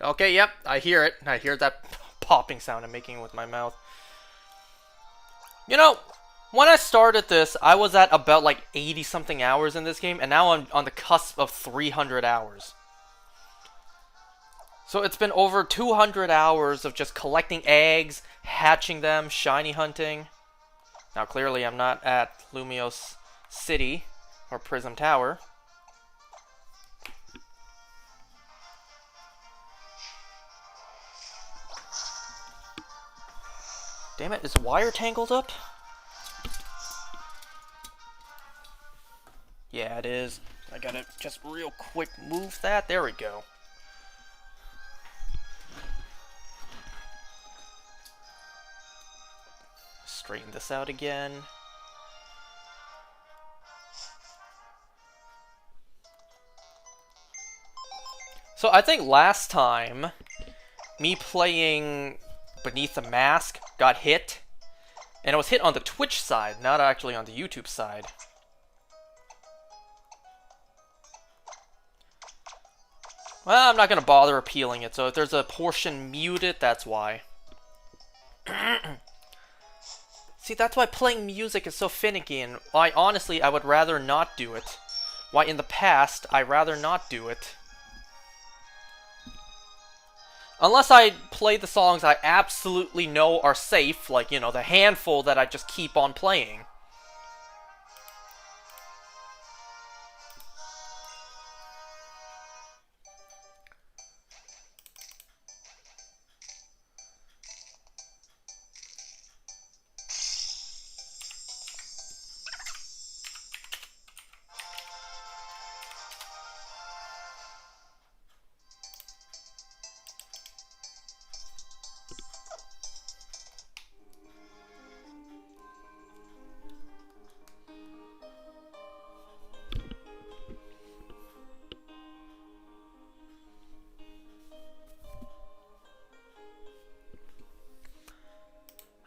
Okay, yep, I hear it. I hear that popping sound I'm making with my mouth. You know, when I started this, I was at about like 80 something hours in this game, and now I'm on the cusp of 300 hours. So it's been over 200 hours of just collecting eggs, hatching them, shiny hunting. Now clearly I'm not at Lumios City or Prism Tower. Damn it, is wire tangled up? Yeah, it is. I gotta just real quick move that. There we go. Straighten this out again. So I think last time, me playing Beneath the Mask got hit, and it was hit on the Twitch side, not actually on the YouTube side. Well, I'm not going to bother appealing it, so if there's a portion muted, that's why. See, that's why playing music is so finicky, and why, honestly, I would rather not do it. Why, in the past, I'd rather not do it. Unless I play the songs I absolutely know are safe, like, you know, the handful that I just keep on playing.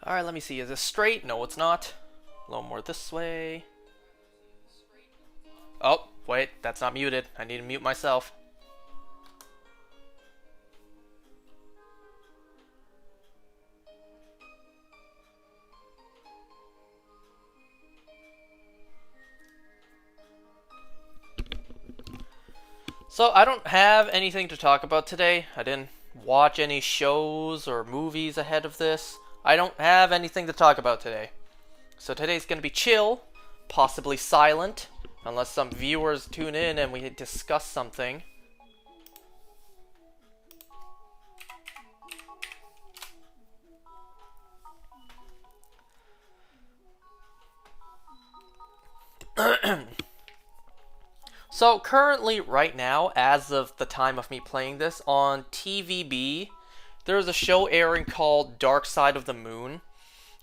Alright, let me see. Is this straight? No, it's not. A little more this way. Oh, wait. That's not muted. I need to mute myself. So, I don't have anything to talk about today. I didn't watch any shows or movies ahead of this. I don't have anything to talk about today. So today's going to be chill, possibly silent, unless some viewers tune in and we discuss something. So currently, right now, as of the time of me playing this, on TVB, there's a show airing called Dark Side of the Moon,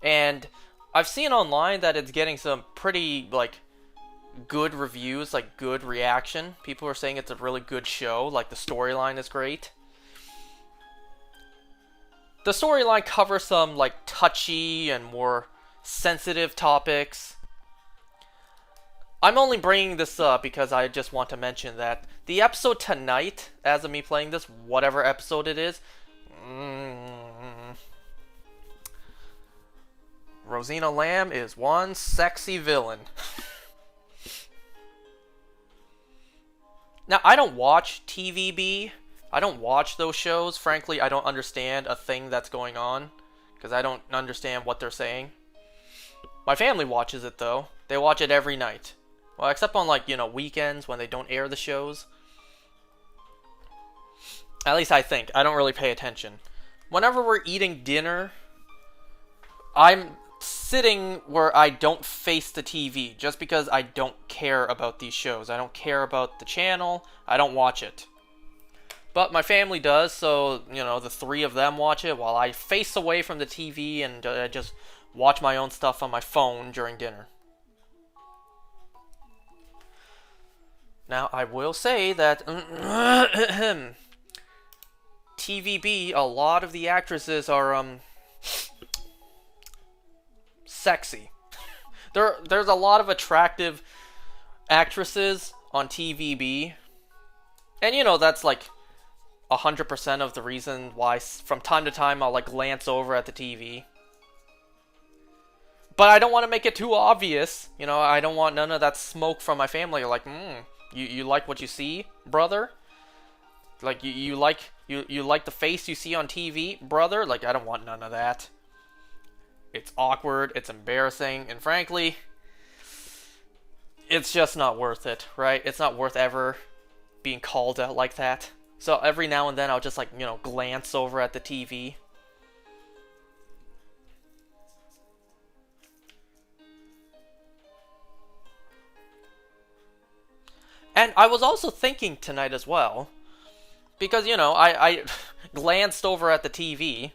and I've seen online that it's getting some pretty, like, good reviews, like, good reaction. People are saying it's a really good show, like, the storyline is great. The storyline covers some, like, touchy and more sensitive topics. I'm only bringing this up because I just want to mention that the episode tonight, as of me playing this, whatever episode it is, Rosina Lamb is one sexy villain. Now, I don't watch TVB. I don't watch those shows. Frankly, I don't understand a thing that's going on, because I don't understand what they're saying. My family watches it, though. They watch it every night. Well, except on, like, you know, weekends when they don't air the shows. At least I think. I don't really pay attention. Whenever we're eating dinner, I'm sitting where I don't face the TV, just because I don't care about these shows. I don't care about the channel. I don't watch it. But my family does, so, you know, the three of them watch it while I face away from the TV and just watch my own stuff on my phone during dinner. Now, I will say that TVB, a lot of the actresses are sexy. There's a lot of attractive actresses on TVB. And you know, that's like 100% of the reason why from time to time I'll like glance over at the TV. But I don't want to make it too obvious. You know, I don't want none of that smoke from my family. Like, you like what you see, brother? Like, you like the face you see on TV, brother? Like, I don't want none of that. It's awkward, it's embarrassing, and frankly, it's just not worth it, right? It's not worth ever being called out like that. So every now and then I'll just like, glance over at the TV. And I was also thinking tonight as well, because, I glanced over at the TV,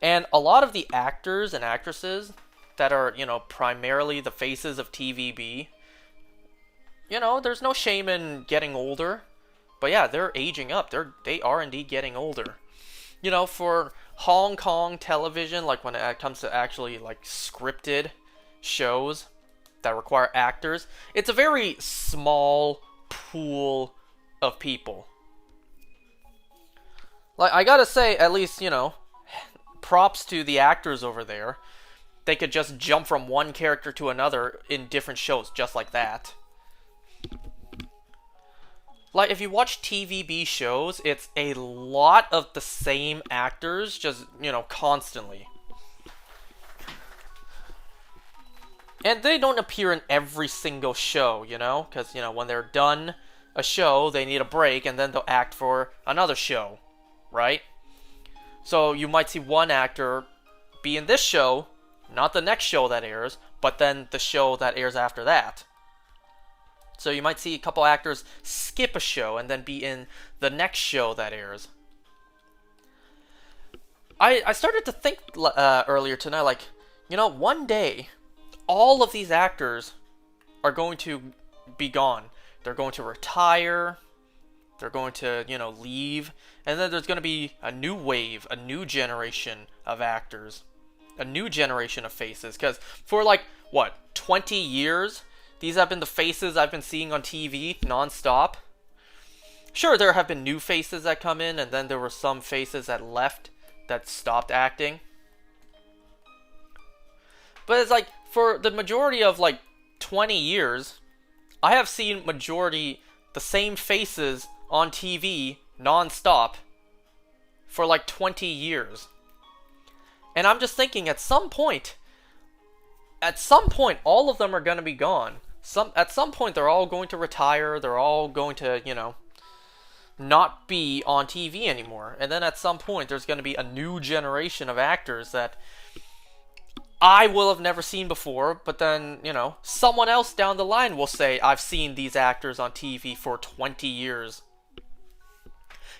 and a lot of the actors and actresses that are, primarily the faces of TVB, there's no shame in getting older. But yeah, they're aging up. They are indeed getting older. For Hong Kong television, like when it comes to actually like scripted shows that require actors, it's a very small pool of people. Like, I gotta say, at least, props to the actors over there. They could just jump from one character to another in different shows just like that. Like, if you watch TVB shows, it's a lot of the same actors, just, constantly. And they don't appear in every single show, because, when they're done a show, they need a break, and then they'll act for another show, right? So you might see one actor be in this show, not the next show that airs, but then the show that airs after that. So you might see a couple actors skip a show and then be in the next show that airs. I started to think earlier tonight, like, one day, all of these actors are going to be gone. They're going to retire, they're going to, leave, and then there's going to be a new wave, a new generation of actors, a new generation of faces. Because for, 20 years... these have been the faces I've been seeing on TV non-stop. Sure, there have been new faces that come in, and then there were some faces that left, that stopped acting. But it's like, for the majority of, 20 years, I have seen the same faces on TV non-stop for, 20 years. And I'm just thinking, at some point, all of them are going to be gone. At some point, they're all going to retire. They're all going to, not be on TV anymore. And then at some point, there's going to be a new generation of actors that I will have never seen before. But then, someone else down the line will say, I've seen these actors on TV for 20 years.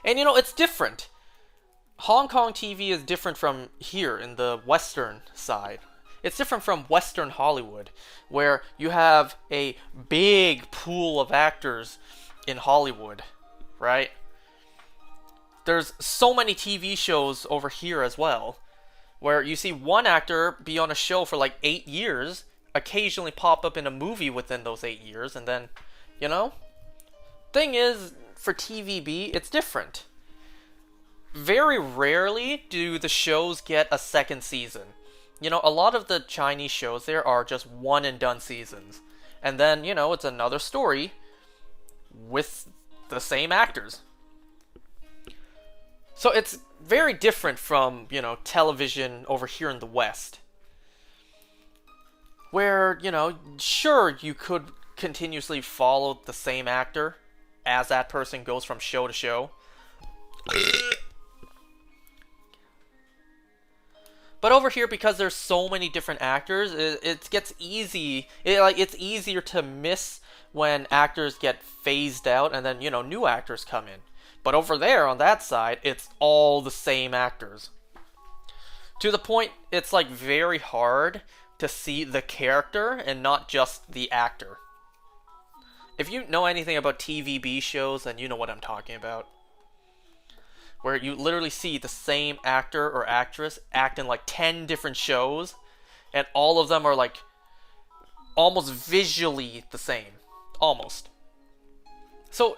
And, it's different. Hong Kong TV is different from here in the Western side. It's different from Western Hollywood, where you have a big pool of actors in Hollywood, right? There's so many TV shows over here as well, where you see one actor be on a show for 8 years, occasionally pop up in a movie within those 8 years, and then, Thing is, for TVB, it's different. Very rarely do the shows get a second season. A lot of the Chinese shows there are just one and done seasons. And then, it's another story with the same actors. So it's very different from, television over here in the West. Where, sure, you could continuously follow the same actor as that person goes from show to show. But over here, because there's so many different actors, it gets easy. It's easier to miss when actors get phased out and then, new actors come in. But over there, on that side, it's all the same actors. To the point, it's very hard to see the character and not just the actor. If you know anything about TVB shows, then you know what I'm talking about. Where you literally see the same actor or actress act in 10 different shows, and all of them are almost visually the same. Almost. So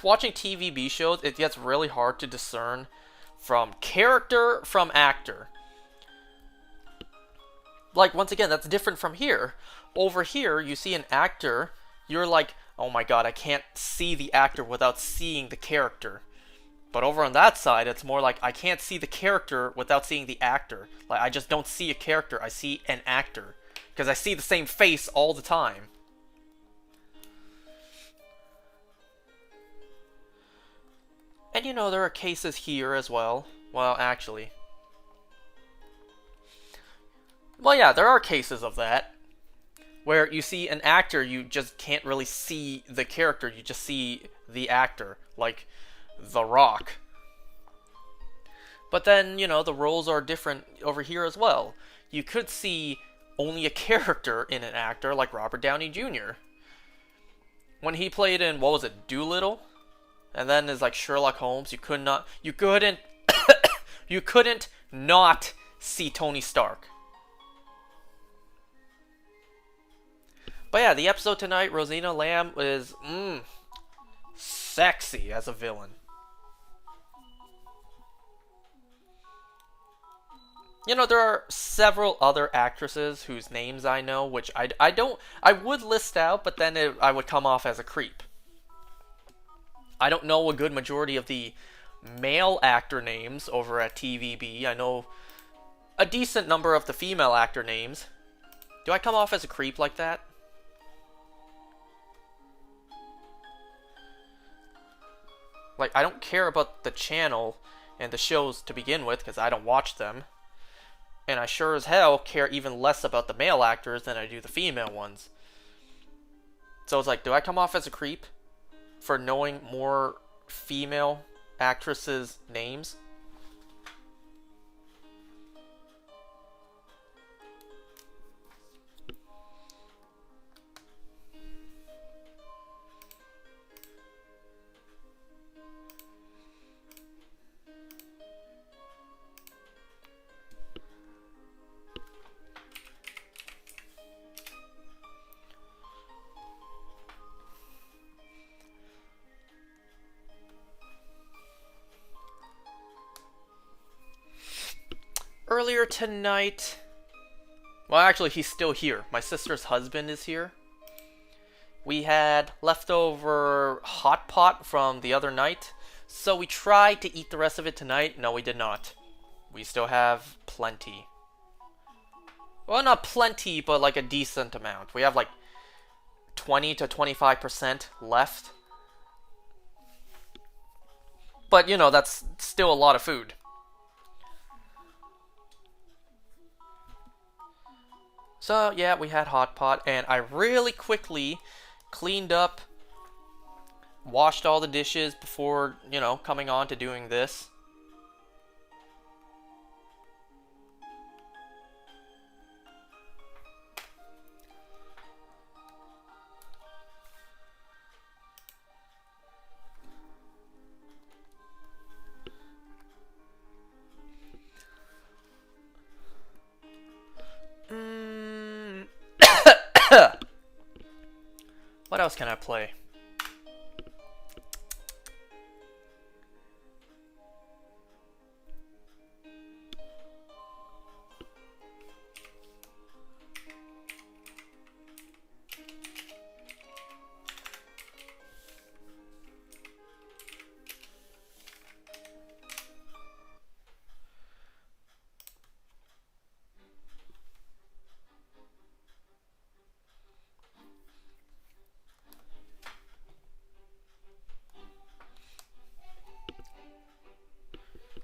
watching TVB shows, it gets really hard to discern from character from actor. Like, once again, that's different from here. Over here, you see an actor, you're like, oh my god, I can't see the actor without seeing the character. But over on that side, it's more like, I can't see the character without seeing the actor. Like, I just don't see a character, I see an actor. Because I see the same face all the time. And you know, there are cases here as well. Well, actually. Well, yeah, there are cases of that. Where you see an actor, you just can't really see the character, you just see the actor. Like The Rock. But then, you know, the roles are different over here as well. You could see only a character in an actor, like Robert Downey Jr. When he played in, what was it, Doolittle? And then is like Sherlock Holmes, you couldn't you couldn't not see Tony Stark. But yeah, the episode tonight, Rosina Lamb is sexy as a villain. You know, there are several other actresses whose names I know, which I would list out, but then I would come off as a creep. I don't know a good majority of the male actor names over at TVB. I know a decent number of the female actor names. Do I come off as a creep like that? Like, I don't care about the channel and the shows to begin with, because I don't watch them. And I sure as hell care even less about the male actors than I do the female ones. So it's like, do I come off as a creep for knowing more female actresses' names? Earlier tonight... Well, actually, he's still here. My sister's husband is here. We had leftover hot pot from the other night, so we tried to eat the rest of it tonight. No, we did not. We still have plenty. Well, not plenty, but like a decent amount. We have like 20 to 25% left. But, you know, that's still a lot of food. So, yeah, we had hot pot, and I really quickly cleaned up, washed all the dishes before, you know, coming on to doing this. What else can I play?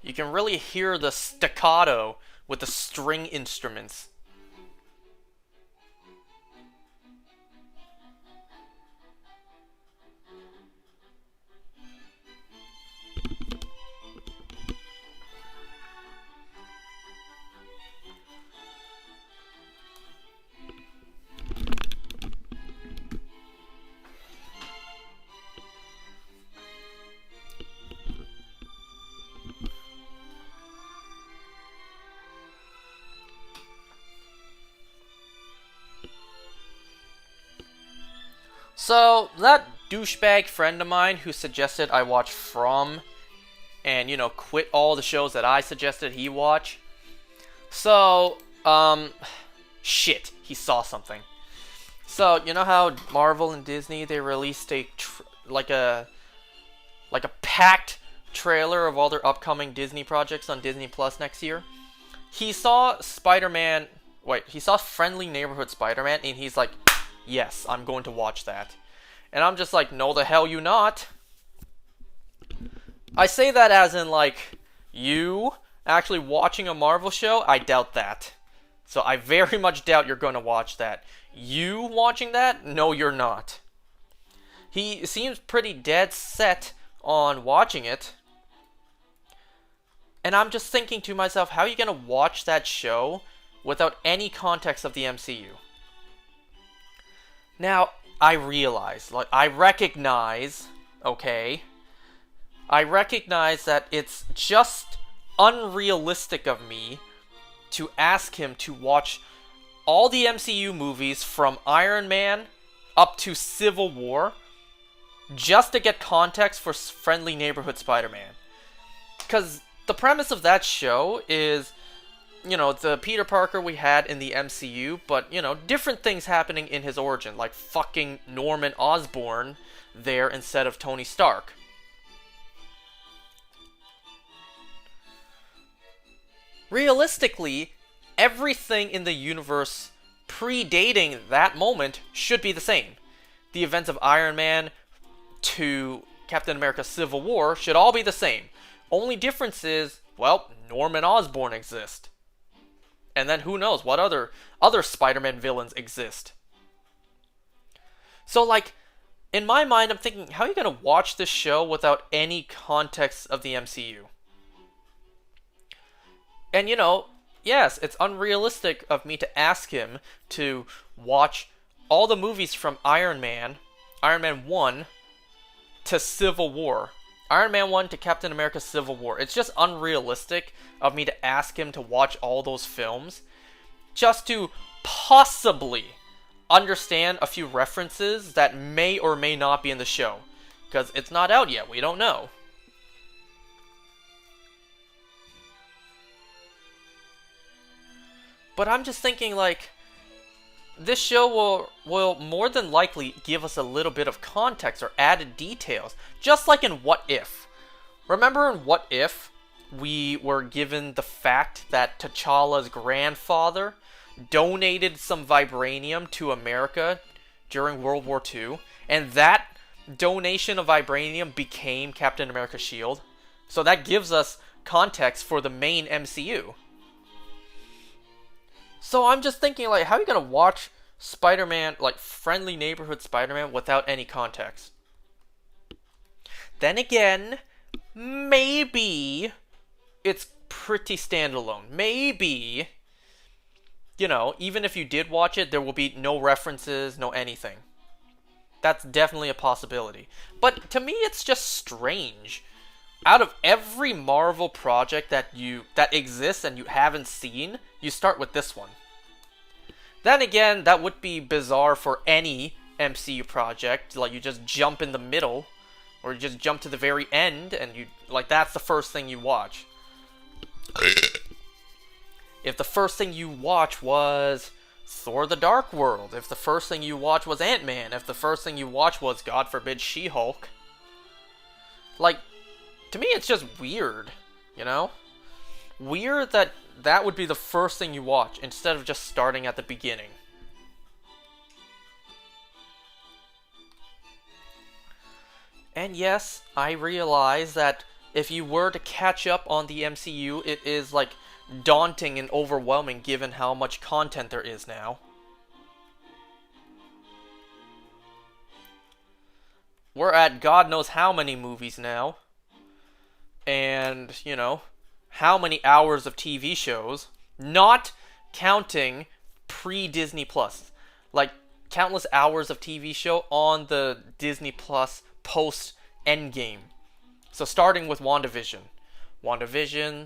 You can really hear the staccato with the string instruments. So, that douchebag friend of mine who suggested I watch From and, quit all the shows that I suggested he watch. So, shit, he saw something. So, you know how Marvel and Disney, they released like a packed trailer of all their upcoming Disney projects on Disney Plus next year? He saw he saw Friendly Neighborhood Spider-Man, and he's like, yes, I'm going to watch that. And I'm just like, no the hell you not. I say that as in, like, you actually watching a Marvel show? I doubt that. So I very much doubt you're going to watch that. You watching that? No, you're not. He seems pretty dead set on watching it. And I'm just thinking to myself, how are you going to watch that show without any context of the MCU? Now, I recognize that it's just unrealistic of me to ask him to watch all the MCU movies from Iron Man up to Civil War just to get context for Friendly Neighborhood Spider-Man. Because the premise of that show is, the Peter Parker we had in the MCU, but, different things happening in his origin, like fucking Norman Osborn there instead of Tony Stark. Realistically, everything in the universe predating that moment should be the same. The events of Iron Man to Captain America Civil War should all be the same. Only difference is, Norman Osborn exists. And then who knows what other Spider-Man villains exist. So, in my mind, I'm thinking, how are you going to watch this show without any context of the MCU? And, yes, it's unrealistic of me to ask him to watch all the movies from Iron Man 1 to Civil War. Iron Man 1 to Captain America Civil War. It's just unrealistic of me to ask him to watch all those films just to possibly understand a few references that may or may not be in the show. Because it's not out yet, we don't know. But I'm just thinking, this show will more than likely give us a little bit of context or added details, just like in What If. Remember in What If, we were given the fact that T'Challa's grandfather donated some vibranium to America during World War II, and that donation of vibranium became Captain America's shield. So that gives us context for the main MCU. So I'm just thinking, how are you going to watch Spider-Man, Friendly Neighborhood Spider-Man, without any context? Then again, maybe it's pretty standalone. Maybe, even if you did watch it, there will be no references, no anything. That's definitely a possibility. But to me, it's just strange. Out of every Marvel project that exists and you haven't seen, you start with this one. Then again, that would be bizarre for any MCU project. You just jump in the middle, or you just jump to the very end, and that's the first thing you watch. If the first thing you watch was Thor: The Dark World, if the first thing you watch was Ant-Man, if the first thing you watch was, God forbid, She-Hulk, to me, it's just weird, Weird that would be the first thing you watch, instead of just starting at the beginning. And yes, I realize that if you were to catch up on the MCU, it is, daunting and overwhelming given how much content there is now. We're at God knows how many movies now. And, how many hours of TV shows, not counting pre-Disney Plus. Countless hours of TV show on the Disney Plus post-Endgame. So starting with WandaVision,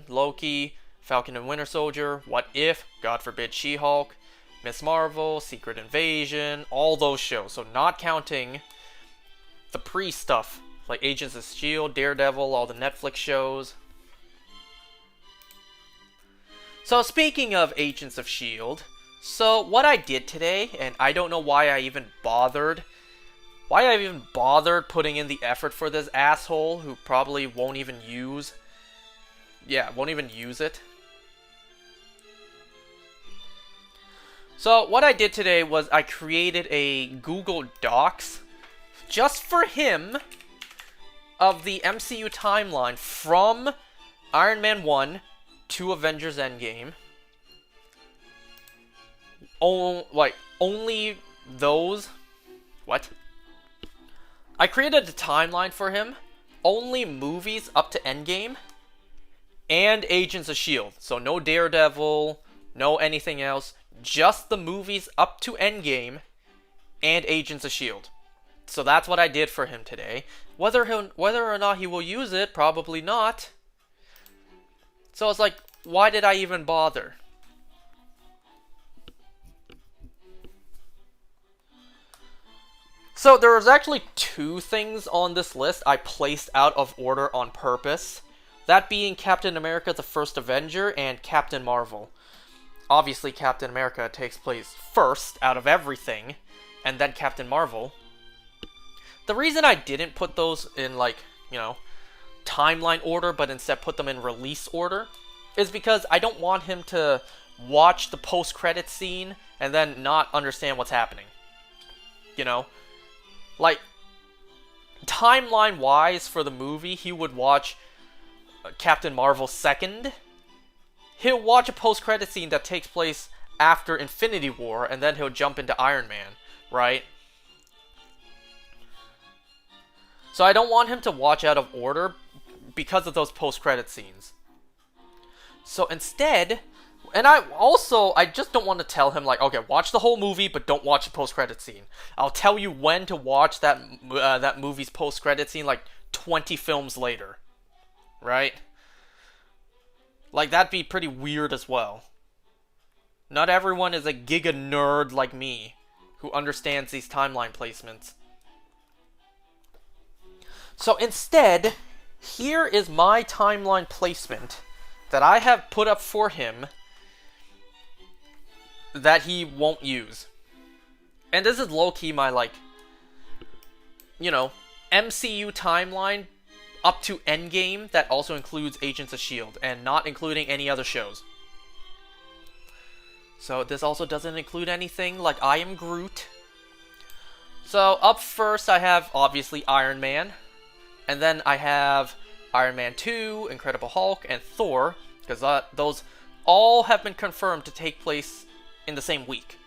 Loki, Falcon and Winter Soldier, What If, God forbid, She-Hulk, Miss Marvel, Secret Invasion, all those shows. So not counting the pre-stuff, like Agents of S.H.I.E.L.D., Daredevil, all the Netflix shows. So speaking of Agents of S.H.I.E.L.D., so what I did today, and I don't know why I even bothered putting in the effort for this asshole who probably won't even use it. So what I did today was I created a Google Docs just for him of the MCU timeline from Iron Man 1 to Avengers Endgame. Only those... What? I created a timeline for him. Only movies up to Endgame. And Agents of S.H.I.E.L.D. So no Daredevil, no anything else. Just the movies up to Endgame and Agents of S.H.I.E.L.D. So that's what I did for him today. Whether or not he will use it, probably not. So it's like, why did I even bother? So there was actually two things on this list I placed out of order on purpose. That being Captain America the First Avenger and Captain Marvel. Obviously Captain America takes place first out of everything, and then Captain Marvel. The reason I didn't put those in, like, you know, timeline order, but instead put them in release order, is because I don't want him to watch the post-credit scene and then not understand what's happening. You know? Like, timeline-wise for the movie, he would watch Captain Marvel second. He'll watch a post-credit scene that takes place after Infinity War, and then he'll jump into Iron Man, right? So I don't want him to watch out of order because of those post-credit scenes. So instead, and I just don't want to tell him, like, okay, watch the whole movie, but don't watch the post-credit scene. I'll tell you when to watch that movie's post-credit scene, like, 20 films later. Right? Like, that'd be pretty weird as well. Not everyone is a giga nerd like me, who understands these timeline placements. So instead, here is my timeline placement that I have put up for him that he won't use. And this is low-key my, like, you know, MCU timeline up to Endgame that also includes Agents of S.H.I.E.L.D. and not including any other shows. So this also doesn't include anything like I Am Groot. So up first I have, obviously, Iron Man. And then I have Iron Man 2, Incredible Hulk, and Thor, because those all have been confirmed to take place in the same week.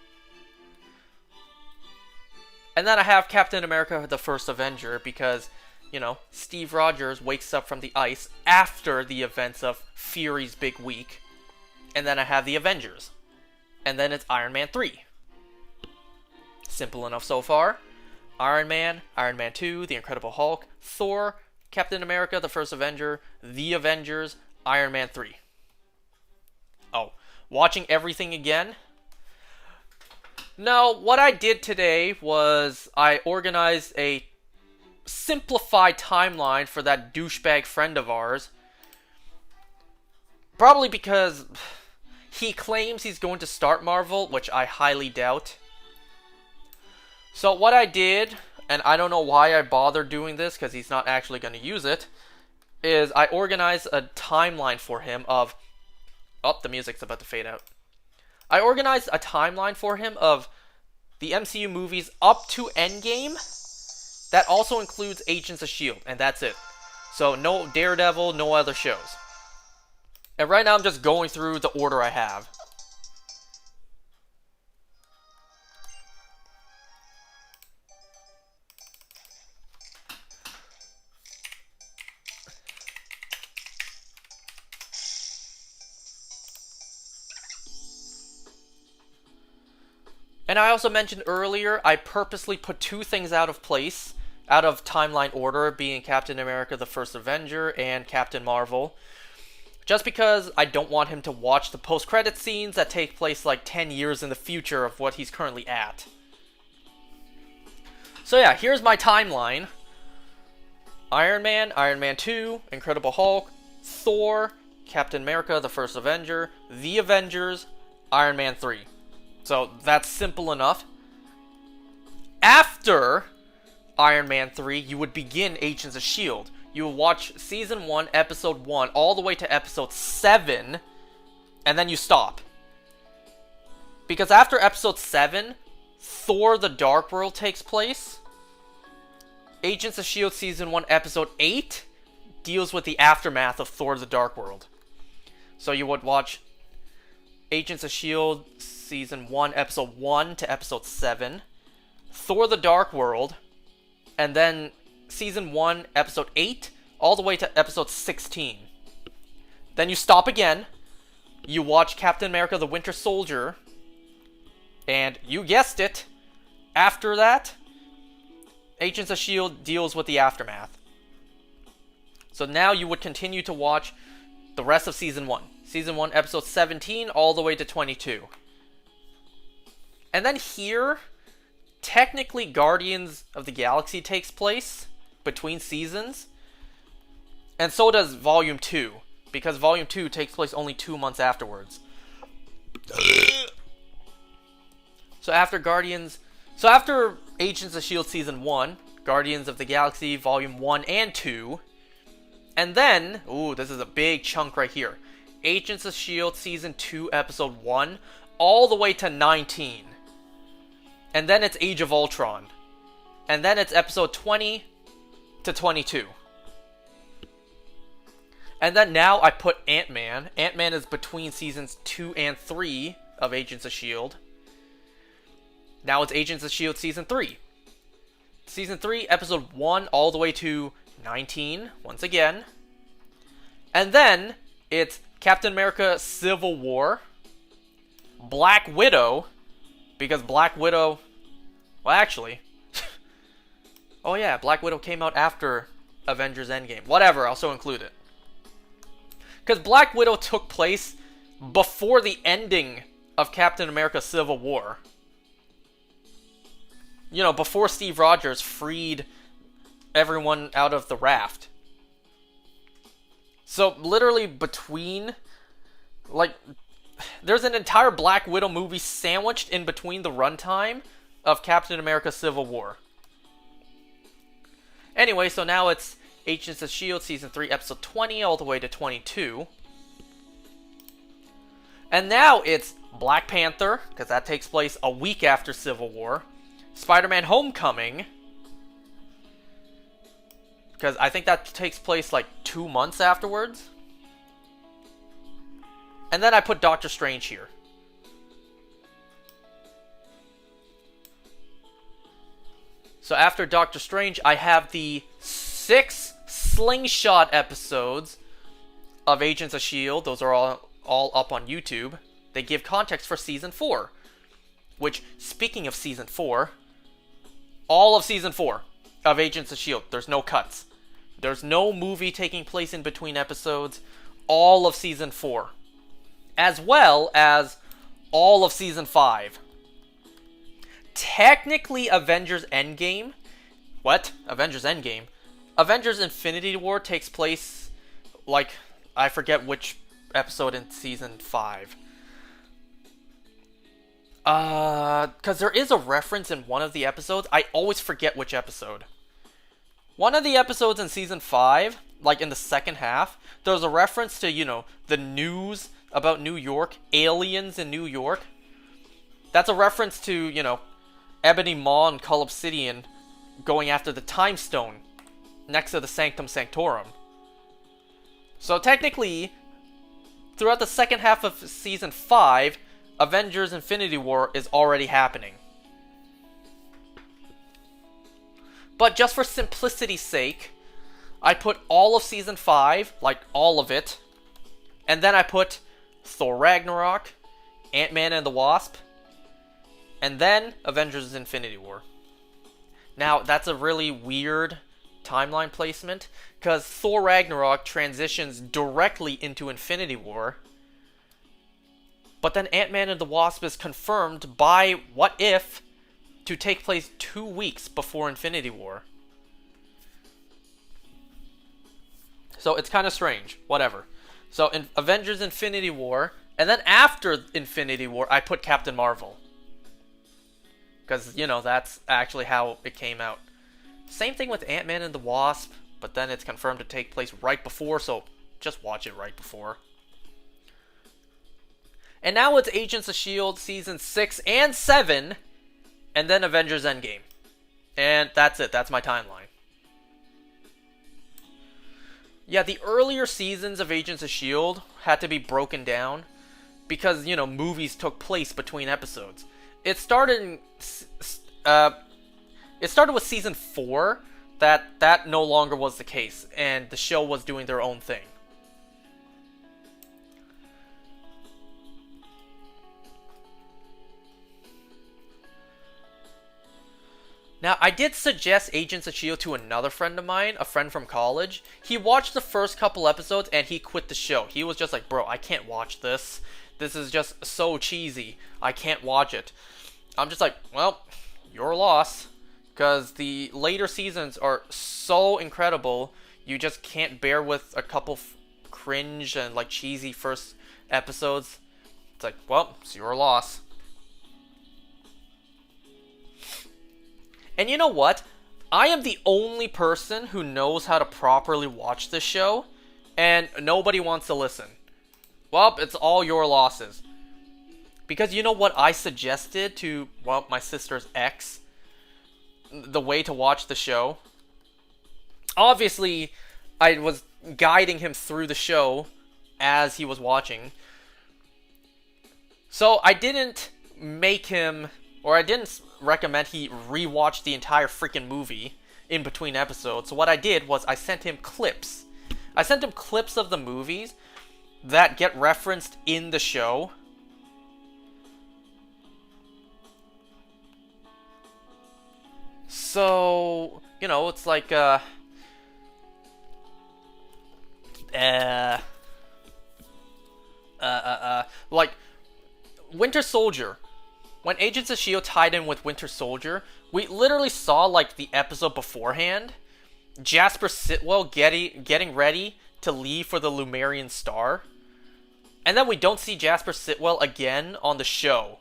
And then I have Captain America the First Avenger, because, you know, Steve Rogers wakes up from the ice after the events of Fury's big week. And then I have the Avengers. And then it's Iron Man 3. Simple enough so far. Iron Man 2, The Incredible Hulk, Thor, Captain America, The First Avenger, The Avengers, Iron Man 3. Oh, watching everything again? Now, what I did today was I organized a simplified timeline for that douchebag friend of ours. Probably because he claims he's going to start Marvel, which I highly doubt. So what I did, and I don't know why I bothered doing this, because he's not actually going to use it, is I organized a timeline for him of... Oh, the music's about to fade out. I organized a timeline for him of the MCU movies up to Endgame that also includes Agents of S.H.I.E.L.D., and that's it. So no Daredevil, no other shows. And right now I'm just going through the order I have. And I also mentioned earlier, I purposely put two things out of place, out of timeline order, being Captain America the First Avenger and Captain Marvel. Just because I don't want him to watch the post-credit scenes that take place like 10 years in the future of what he's currently at. So yeah, here's my timeline Iron Man, Iron Man 2, Incredible Hulk, Thor, Captain America, The First Avenger, The Avengers, Iron Man 3. So that's simple enough. After Iron Man 3, you would begin Agents of S.H.I.E.L.D. You would watch Season 1, Episode 1, all the way to Episode 7, and then you stop. Because after Episode 7, Thor the Dark World takes place. Agents of S.H.I.E.L.D. Season 1, Episode 8 deals with the aftermath of Thor the Dark World. So you would watch Agents of S.H.I.E.L.D. Season 1, Episode 1 to Episode 7, Thor the Dark World, and then Season 1, Episode 8, all the way to Episode 16. Then you stop again, you watch Captain America the Winter Soldier, and you guessed it, after that, Agents of S.H.I.E.L.D. deals with the aftermath. So now you would continue to watch the rest of Season 1. Season 1, Episode 17, all the way to 22. And then here, technically Guardians of the Galaxy takes place between seasons. And so does Volume 2, because Volume 2 takes place only 2 months afterwards. So after Agents of S.H.I.E.L.D. Season 1, Guardians of the Galaxy Volume 1 and 2, and then, this is a big chunk right here, Agents of S.H.I.E.L.D. Season 2, Episode 1, all the way to 19. And then it's Age of Ultron. And then it's Episode 20 to 22. And then now I put Ant-Man. Ant-Man is between Seasons 2 and 3 of Agents of S.H.I.E.L.D. Now it's Agents of S.H.I.E.L.D. Season 3. Season 3, Episode 1, all the way to 19, once again. And then it's Captain America Civil War, Black Widow, because Black Widow... Well, actually... oh yeah, Black Widow came out after Avengers Endgame. Whatever, I'll also include it. Because Black Widow took place before the ending of Captain America Civil War. You know, before Steve Rogers freed everyone out of the raft. So, literally between... there's an entire Black Widow movie sandwiched in between the runtime of Captain America Civil War. Anyway, so now it's Agents of S.H.I.E.L.D. Season 3, Episode 20, all the way to 22. And now it's Black Panther, because that takes place a week after Civil War. Spider-Man Homecoming, because I think that takes place 2 months afterwards. And then I put Doctor Strange here. So after Doctor Strange, I have the 6 Slingshot episodes of Agents of S.H.I.E.L.D. Those are all up on YouTube. They give context for Season 4. Which, speaking of Season 4, all of Season 4 of Agents of S.H.I.E.L.D., there's no cuts. There's no movie taking place in between episodes. All of Season 4. As well as all of Season 5. Technically, Avengers Endgame... What? Avengers Endgame? Avengers Infinity War takes place, I forget which episode in Season 5. Because there is a reference in one of the episodes. I always forget which episode. One of the episodes in Season 5, in the second half, there's a reference to, the news about New York, aliens in New York. That's a reference to, Ebony Maw and Cull Obsidian going after the Time Stone next to the Sanctum Sanctorum. So technically, throughout the second half of Season 5, Avengers Infinity War is already happening. But just for simplicity's sake, I put all of Season 5, all of it, and then I put Thor Ragnarok, Ant-Man and the Wasp, and then Avengers Infinity War. Now, that's a really weird timeline placement, because Thor Ragnarok transitions directly into Infinity War. But then Ant-Man and the Wasp is confirmed by What If to take place 2 weeks before Infinity War. So it's kind of strange. Whatever. So in Avengers Infinity War, and then after Infinity War, I put Captain Marvel. Because, that's actually how it came out. Same thing with Ant-Man and the Wasp, but then it's confirmed to take place right before, so just watch it right before. And now it's Agents of S.H.I.E.L.D. Season 6 and 7, and then Avengers Endgame. And that's it. That's my timeline. Yeah, the earlier seasons of Agents of S.H.I.E.L.D. had to be broken down because, movies took place between episodes. It started with Season 4 that no longer was the case, and the show was doing their own thing. Now, I did suggest Agents of S.H.I.E.L.D. to another friend of mine, a friend from college. He watched the first couple episodes and he quit the show. He was just like, bro, I can't watch this. This is just so cheesy. I can't watch it. I'm just like, well, your loss. Because the later seasons are so incredible, you just can't bear with a couple cringe and cheesy first episodes. It's like, well, it's your loss. And you know what? I am the only person who knows how to properly watch this show, and nobody wants to listen. Well, it's all your losses. Because you know what I suggested to, my sister's ex? The way to watch the show? Obviously, I was guiding him through the show as he was watching. So I didn't recommend he rewatch the entire freaking movie in between episodes. So what I did was I sent him clips. I sent him clips of the movies that get referenced in the show. So, it's like, like Winter Soldier. When Agents of S.H.I.E.L.D. tied in with Winter Soldier, we literally saw, the episode beforehand, Jasper Sitwell getting ready to leave for the Lumerian Star. And then we don't see Jasper Sitwell again on the show,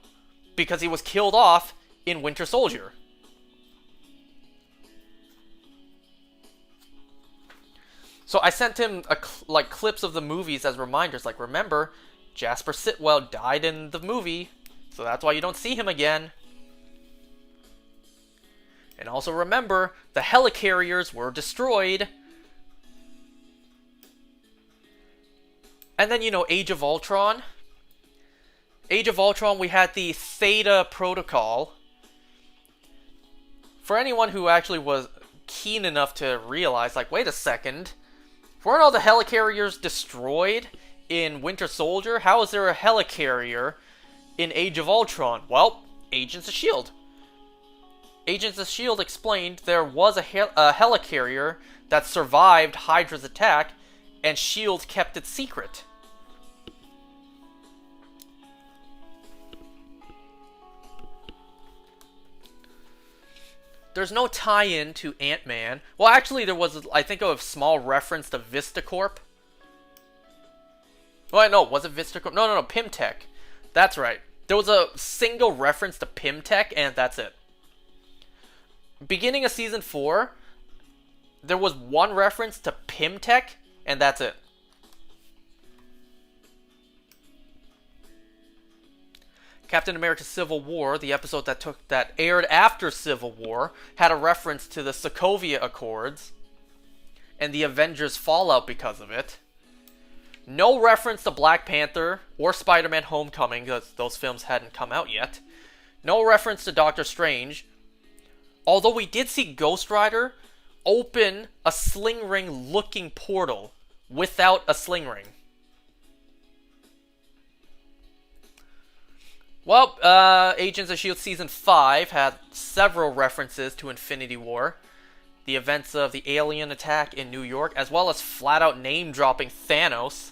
because he was killed off in Winter Soldier. So I sent him, clips of the movies as reminders, remember, Jasper Sitwell died in the movie, so that's why you don't see him again. And also remember, the helicarriers were destroyed. And then, Age of Ultron. Age of Ultron, we had the Theta Protocol. For anyone who actually was keen enough to realize, wait a second, weren't all the helicarriers destroyed in Winter Soldier? How is there a helicarrier in Age of Ultron? Well, Agents of S.H.I.E.L.D. Agents of S.H.I.E.L.D. explained there was a helicarrier that survived Hydra's attack, and S.H.I.E.L.D. kept it secret. There's no tie-in to Ant-Man. Well, actually, there was, I think, a small reference to VistaCorp. Well, no, was it VistaCorp? No, Pimtech. That's right. There was a single reference to Pimtech, and that's it. Beginning of Season 4, there was one reference to Pimtech, and that's it. Captain America Civil War, the episode that aired after Civil War, had a reference to the Sokovia Accords and the Avengers' fallout because of it. No reference to Black Panther or Spider-Man Homecoming, because those films hadn't come out yet. No reference to Doctor Strange. Although we did see Ghost Rider open a sling ring looking portal without a sling ring. Well, Agents of S.H.I.E.L.D. Season 5 had several references to Infinity War, the events of the alien attack in New York, as well as flat-out name-dropping Thanos.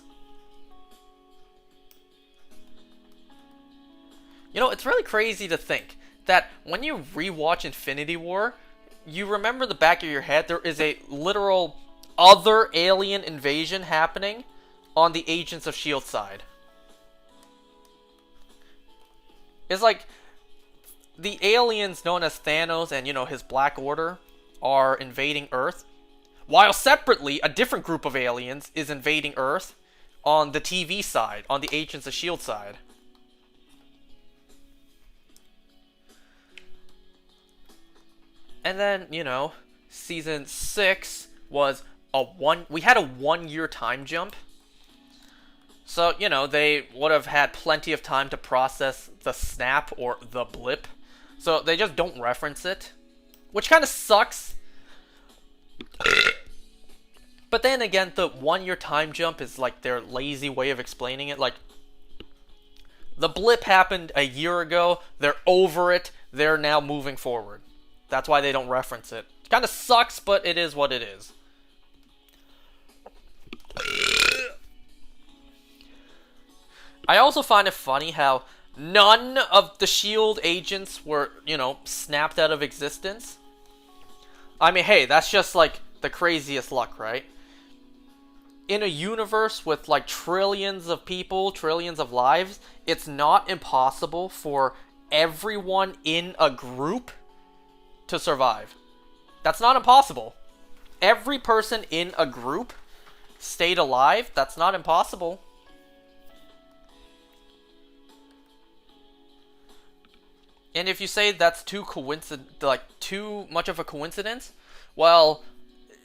It's really crazy to think that when you rewatch Infinity War, you remember the back of your head, there is a literal other alien invasion happening on the Agents of S.H.I.E.L.D. side. It's like the aliens known as Thanos and, his Black Order are invading Earth, while separately, a different group of aliens is invading Earth on the TV side, on the Agents of S.H.I.E.L.D. side. And then, Season 6 was we had a 1-year time jump. So, they would have had plenty of time to process the snap or the blip. So they just don't reference it, which kind of sucks. But then again, the 1-year time jump is like their lazy way of explaining it. Like, the blip happened a year ago, they're over it, they're now moving forward. That's why they don't reference it. Kind of sucks, but it is what it is. I also find it funny how none of the S.H.I.E.L.D. agents were, snapped out of existence. I mean, hey, that's just like the craziest luck, right? In a universe with like trillions of people, trillions of lives, it's not impossible for everyone in a group to survive. That's not impossible. Every person in a group stayed alive. That's not impossible. And if you say that's too much of a coincidence, well,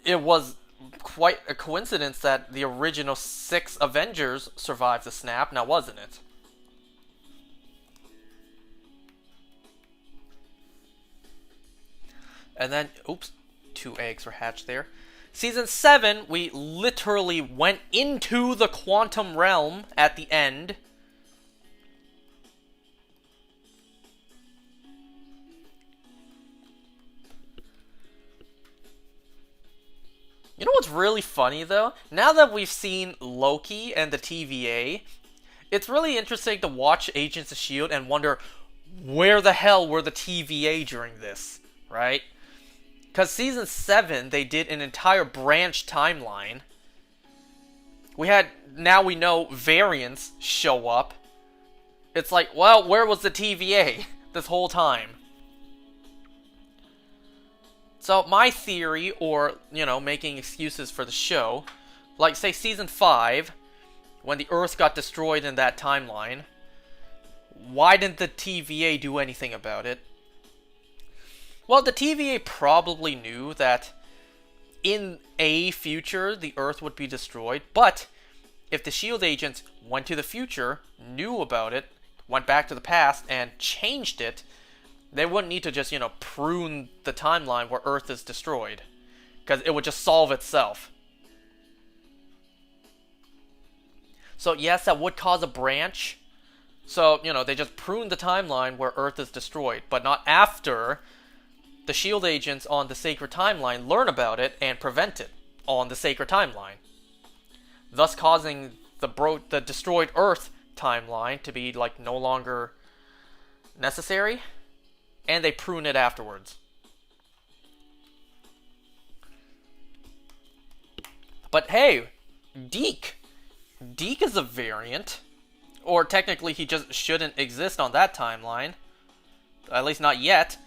it was quite a coincidence that the original 6 Avengers survived the snap, now wasn't it? And then, oops, 2 eggs were hatched there. Season 7, we literally went into the quantum realm at the end. You know what's really funny, though? Now that we've seen Loki and the TVA, it's really interesting to watch Agents of S.H.I.E.L.D. and wonder, where the hell were the TVA during this, right? Because Season 7, they did an entire branch timeline. Now we know variants show up. It's like, well, where was the TVA this whole time? So my theory, or, making excuses for the show, like, say, Season 5, when the Earth got destroyed in that timeline, why didn't the TVA do anything about it? Well, the TVA probably knew that in a future, the Earth would be destroyed, but if the S.H.I.E.L.D. agents went to the future, knew about it, went back to the past, and changed it, they wouldn't need to just, prune the timeline where Earth is destroyed. Because it would just solve itself. So, yes, that would cause a branch. So, they just prune the timeline where Earth is destroyed. But not after the S.H.I.E.L.D. agents on the Sacred Timeline learn about it and prevent it on the Sacred Timeline. Thus causing the destroyed Earth timeline to be, like, no longer necessary. And they prune it afterwards. But hey, Deke is a variant. Or technically he just shouldn't exist on that timeline. At least not yet.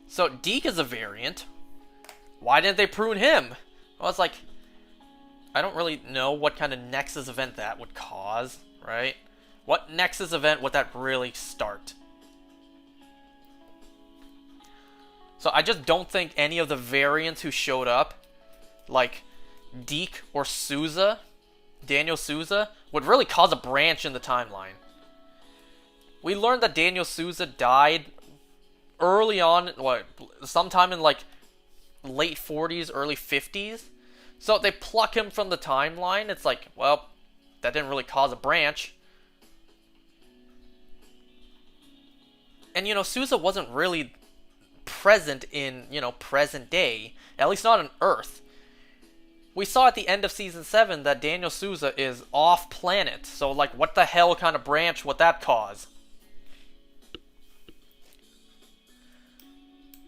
So Deke is a variant. Why didn't they prune him? Well, it's like, I don't really know what kind of Nexus event that would cause, right? What Nexus event would that really start? So I just don't think any of the variants who showed up, like Deke or Sousa, Daniel Sousa, would really cause a branch in the timeline. We learned that Daniel Sousa died early on, sometime in like late 40s, early 50s. So they pluck him from the timeline. It's like, well, that didn't really cause a branch. And Sousa wasn't really present in, present day, at least not on Earth. We saw at the end of Season 7 that Daniel Sousa is off planet, so like, what the hell kind of branch would that cause?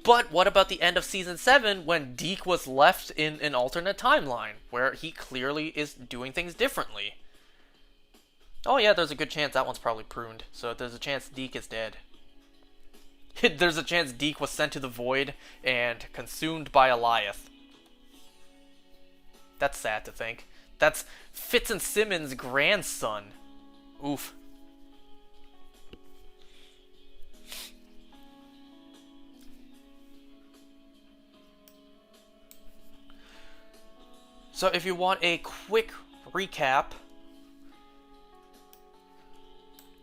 But what about the end of Season 7 when Deke was left in an alternate timeline where he clearly is doing things differently? Oh yeah, there's a good chance that one's probably pruned. So there's a chance Deke is dead. There's a chance Deke was sent to the void and consumed by Elias. That's sad to think. That's Fitz and Simmons' grandson. Oof. So if you want a quick recap...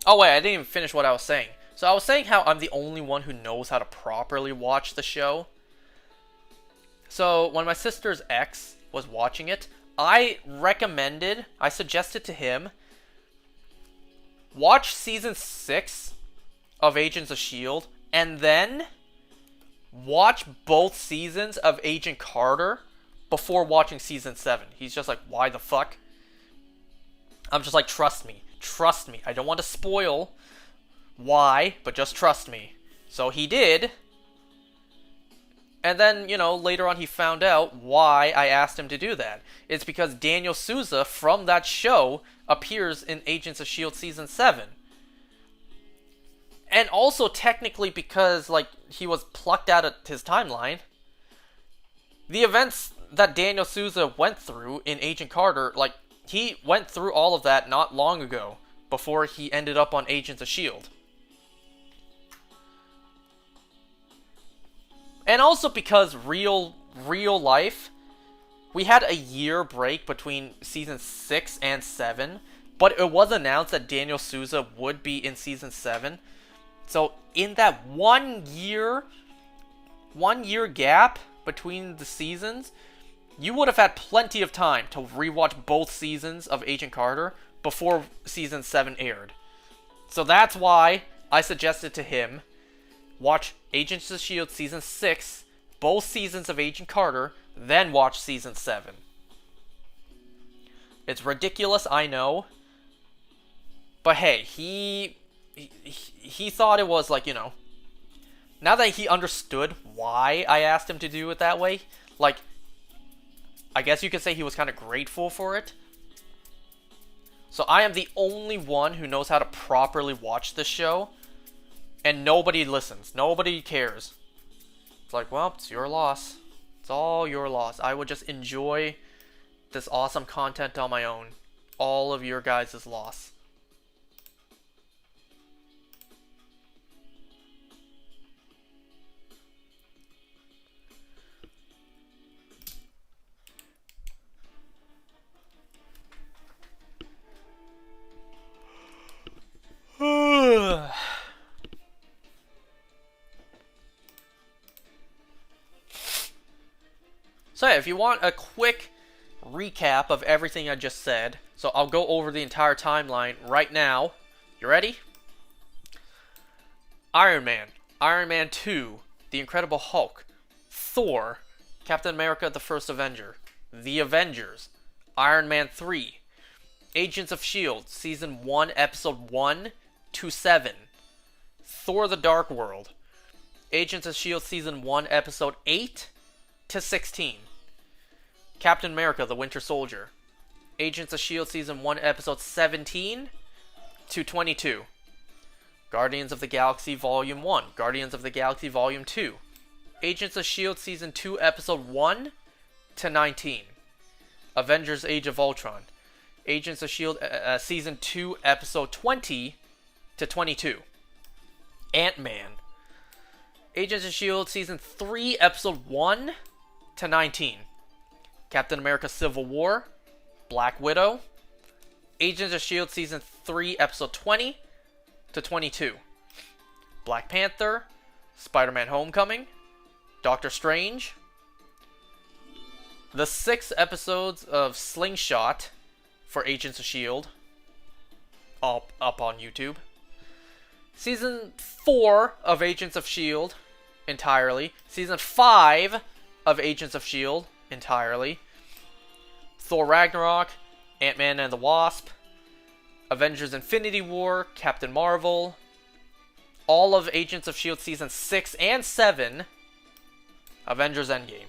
Oh wait, I didn't even finish what I was saying. So I was saying how I'm the only one who knows how to properly watch the show. So when my sister's ex was watching it, I suggested to him, watch Season 6 of Agents of S.H.I.E.L.D. and then watch both seasons of Agent Carter before watching Season 7. He's just like, why the fuck? I'm just like, trust me. Trust me. I don't want to spoil why, but just trust me. So he did. And then, later on he found out why I asked him to do that. It's because Daniel Souza from that show appears in Agents of S.H.I.E.L.D. Season 7. And also technically because, he was plucked out of his timeline. The events that Daniel Souza went through in Agent Carter, he went through all of that not long ago, before he ended up on Agents of S.H.I.E.L.D. And also because real life, we had a year break between Season 6 and 7, but it was announced that Daniel Souza would be in Season 7. So in that 1 year gap between the seasons, you would have had plenty of time to rewatch both seasons of Agent Carter before Season 7 aired. So that's why I suggested to him, watch Agents of S.H.I.E.L.D. Season 6, both seasons of Agent Carter, then watch Season 7. It's ridiculous, I know. But hey, he thought it was now that he understood why I asked him to do it that way, I guess you could say he was kind of grateful for it. So I am the only one who knows how to properly watch this show. And nobody listens. Nobody cares. It's like, well, it's your loss. It's all your loss. I would just enjoy this awesome content on my own. All of your guys' loss. So yeah, if you want a quick recap of everything I just said, so I'll go over the entire timeline right now. You ready? Iron Man, Iron Man 2, The Incredible Hulk, Thor, Captain America the First Avenger, The Avengers, Iron Man 3, Agents of S.H.I.E.L.D. Season 1, Episode 1 to 7, Thor the Dark World, Agents of S.H.I.E.L.D. Season 1, Episode 8 to 16, Captain America the Winter Soldier, Agents of S.H.I.E.L.D. Season 1, Episode 17 to 22, Guardians of the Galaxy Volume 1, Guardians of the Galaxy Volume 2, Agents of S.H.I.E.L.D. Season 2, Episode 1 to 19, Avengers Age of Ultron, Agents of S.H.I.E.L.D. Season 2, Episode 20 to 22, Ant-Man, Agents of S.H.I.E.L.D. Season 3, Episode 1 to 19, Captain America Civil War, Black Widow, Agents of S.H.I.E.L.D. Season 3, Episode 20 to 22, Black Panther, Spider-Man Homecoming, Doctor Strange, the 6 episodes of Slingshot for Agents of S.H.I.E.L.D. all up on YouTube, Season 4 of Agents of S.H.I.E.L.D. entirely, Season 5 of Agents of S.H.I.E.L.D. entirely, Thor Ragnarok, Ant-Man and the Wasp, Avengers Infinity War, Captain Marvel, all of Agents of S.H.I.E.L.D. Season 6 and 7, Avengers Endgame.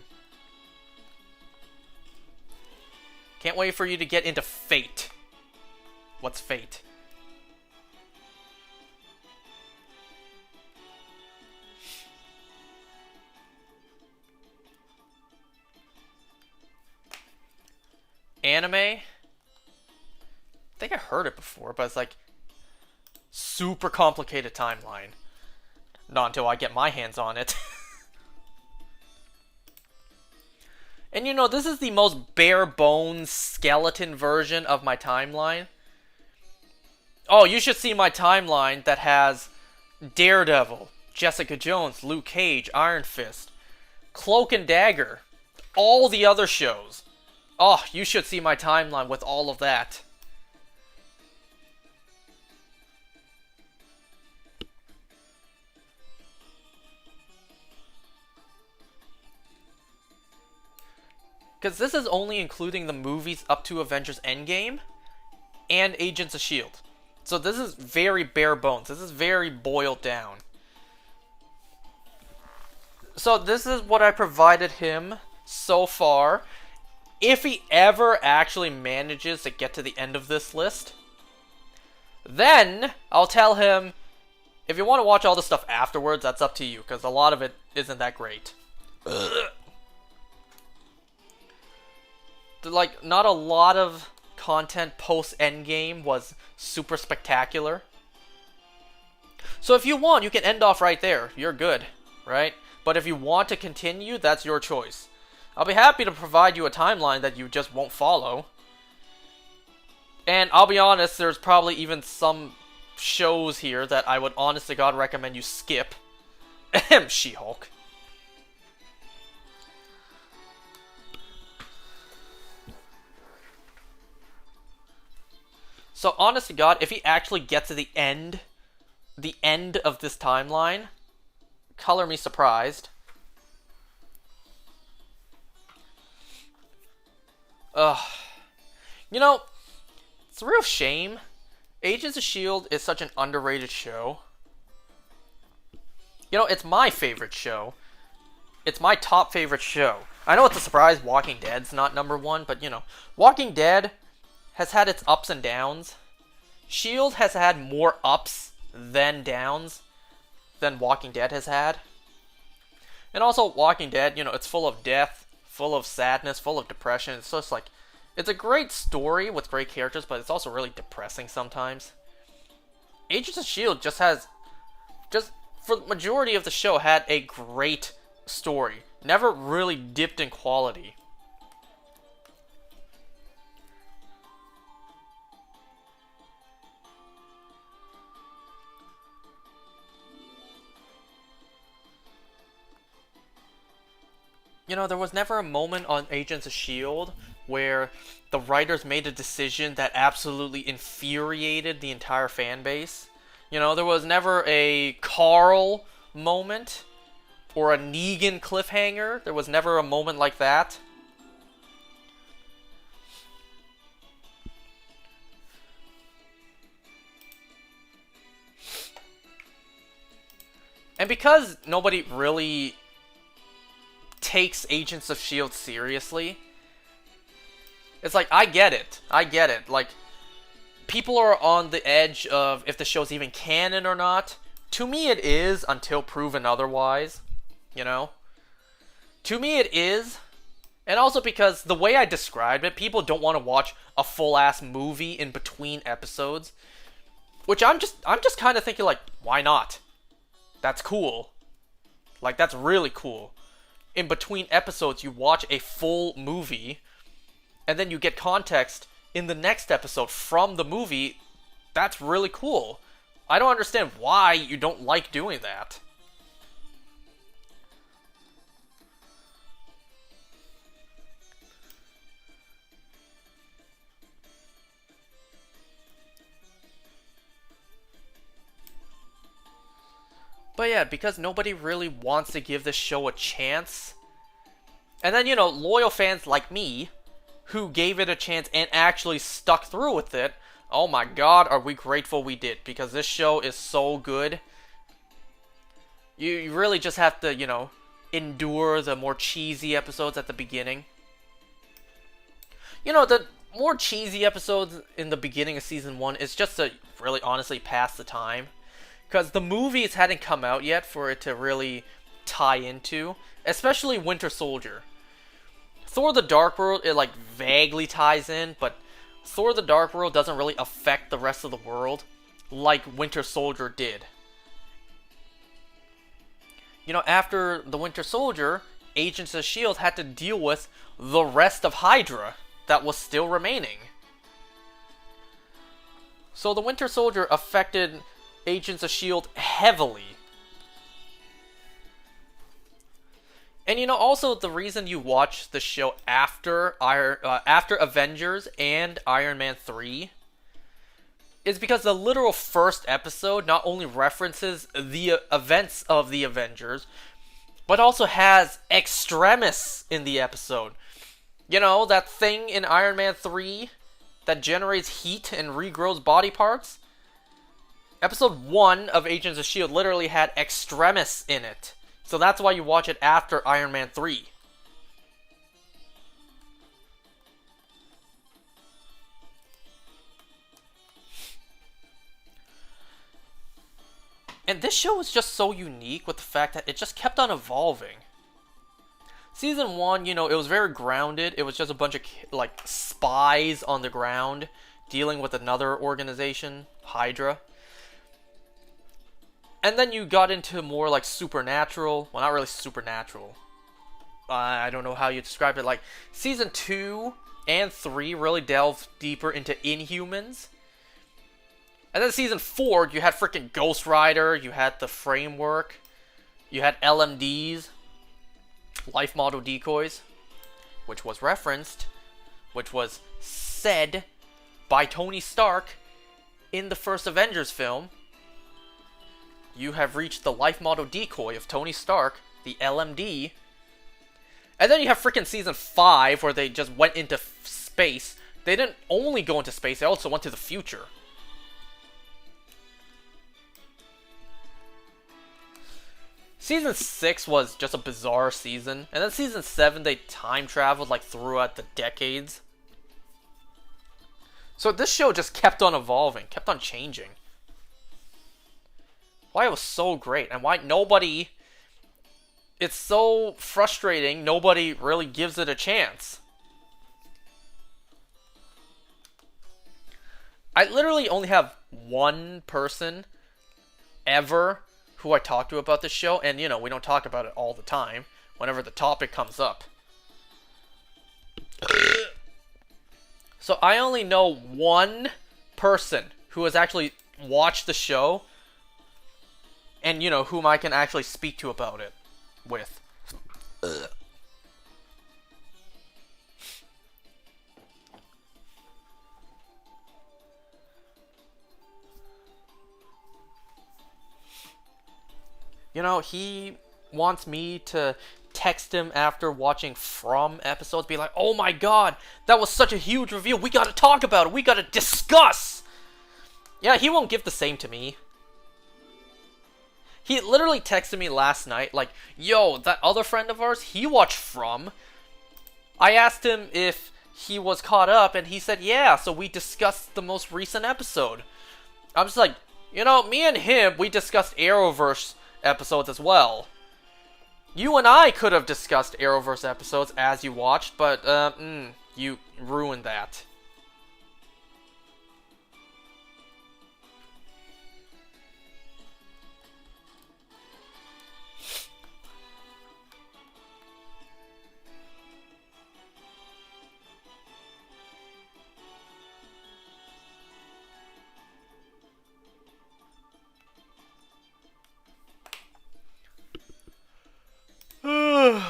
Can't wait for you to get into Fate. What's Fate? Anime? I think I heard it before, but it's like super complicated timeline. Not until I get my hands on it. And you know, this is the most bare bones skeleton version of my timeline. Oh, you should see my timeline that has Daredevil, Jessica Jones, Luke Cage, Iron Fist, Cloak and Dagger, all the other shows. Oh, you should see my timeline with all of that. Because this is only including the movies up to Avengers Endgame and Agents of S.H.I.E.L.D. So this is very bare bones. This is very boiled down. So this is what I provided him so far. If he ever actually manages to get to the end of this list, then I'll tell him, if you want to watch all the stuff afterwards, that's up to you, because a lot of it isn't that great. Like, not a lot of content post-Endgame was super spectacular. So if you want, you can end off right there. You're good, right? But if you want to continue, that's your choice. I'll be happy to provide you a timeline that you just won't follow. And I'll be honest, there's probably even some shows here that I would honest to God recommend you skip. Ahem, She-Hulk. So, honest to God, if he actually gets to the end of this timeline, color me surprised. Ugh. You know, it's a real shame. Agents of S.H.I.E.L.D. is such an underrated show. You know, it's my favorite show. It's my top favorite show. I know it's a surprise Walking Dead's not #1, but you know, Walking Dead has had its ups and downs. S.H.I.E.L.D. has had more ups than downs than Walking Dead has had. And also, Walking Dead, you know, it's full of death, full of sadness, full of depression. It's just like, it's a great story with great characters, but it's also really depressing sometimes. Agents of S.H.I.E.L.D. just for the majority of the show, had a great story. Never really dipped in quality. You know, there was never a moment on Agents of S.H.I.E.L.D. where the writers made a decision that absolutely infuriated the entire fan base. You know, there was never a Carl moment or a Negan cliffhanger. There was never a moment like that. And because nobody really takes Agents of S.H.I.E.L.D. seriously, it's like, I get it. Like, people are on the edge of if the show's even canon or not. To me it is, until proven otherwise, you know? To me it is, and also because the way I described it, people don't want to watch a full-ass movie in between episodes, which I'm just kind of thinking, like, why not? That's cool. Like, that's really cool. In between episodes, you watch a full movie, and then you get context in the next episode from the movie. That's really cool. I don't understand why you don't like doing that. But yeah, because nobody really wants to give this show a chance. And then, you know, loyal fans like me, who gave it a chance and actually stuck through with it, oh my god, are we grateful we did. Because this show is so good. You really just have to, you know, endure the more cheesy episodes at the beginning. You know, the more cheesy episodes in the beginning of season 1 is just to really honestly pass the time. Because the movies hadn't come out yet for it to really tie into. Especially Winter Soldier. Thor the Dark World, it like vaguely ties in, but Thor the Dark World doesn't really affect the rest of the world like Winter Soldier did. You know, after the Winter Soldier, Agents of S.H.I.E.L.D. had to deal with the rest of Hydra that was still remaining. So the Winter Soldier affected Agents of S.H.I.E.L.D. heavily. And you know, also the reason you watch the show after Avengers and Iron Man 3 is because the literal first episode not only references the events of the Avengers, but also has Extremis in the episode. You know, that thing in Iron Man 3 that generates heat and regrows body parts? Episode 1 of Agents of S.H.I.E.L.D. literally had Extremis in it. So that's why you watch it after Iron Man 3. And this show was just so unique with the fact that it just kept on evolving. Season 1, you know, it was very grounded. It was just a bunch of, like, spies on the ground dealing with another organization, Hydra. And then you got into more, like, supernatural. Well, not really supernatural. I don't know how you describe it. Like, Season 2 and 3 really delved deeper into Inhumans. And then Season 4, you had freaking Ghost Rider. You had the Framework. You had LMDs. Life Model Decoys. Which was referenced. Which was said by Tony Stark in the first Avengers film. You have reached the life model decoy of Tony Stark, the LMD. And then you have freaking Season 5, where they just went into space. They didn't only go into space, they also went to the future. Season 6 was just a bizarre season. And then Season 7, they time traveled like throughout the decades. So this show just kept on evolving, kept on changing. Why it was so great, and why nobody... It's so frustrating, nobody really gives it a chance. I literally only have one person ever who I talk to about this show, and you know, we don't talk about it all the time, whenever the topic comes up. So I only know one person who has actually watched the show, and, you know, whom I can actually speak to about it with. You know, he wants me to text him after watching From episodes, be like, oh my god, that was such a huge reveal, we gotta talk about it, we gotta discuss! Yeah, he won't give the same to me. He literally texted me last night, like, yo, that other friend of ours, he watched From. I asked him if he was caught up, and he said, yeah, so we discussed the most recent episode. I'm just like, you know, me and him, we discussed Arrowverse episodes as well. You and I could have discussed Arrowverse episodes as you watched, but, you ruined that.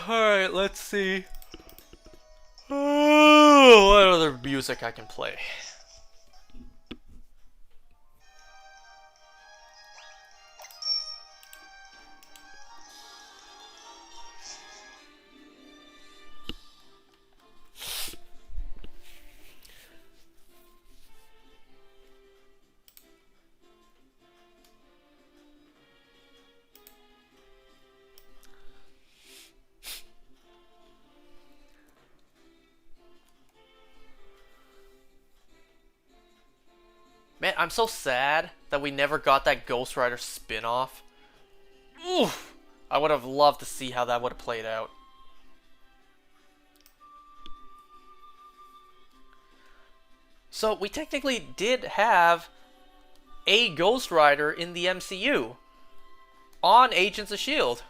Alright, let's see. What other music I can play? I'm so sad that we never got that Ghost Rider spin-off. Oof! I would have loved to see how that would have played out. So we technically did have a Ghost Rider in the MCU on Agents of S.H.I.E.L.D.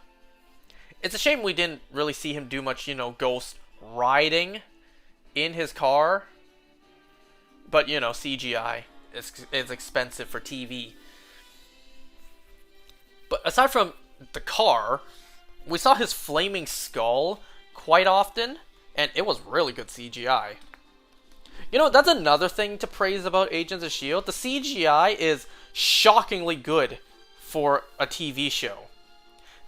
It's a shame we didn't really see him do much, ghost riding in his car. But, CGI is expensive for TV. But aside from the car, we saw his flaming skull quite often, and it was really good CGI. That's another thing to praise about Agents of S.H.I.E.L.D. The CGI is shockingly good for a TV show.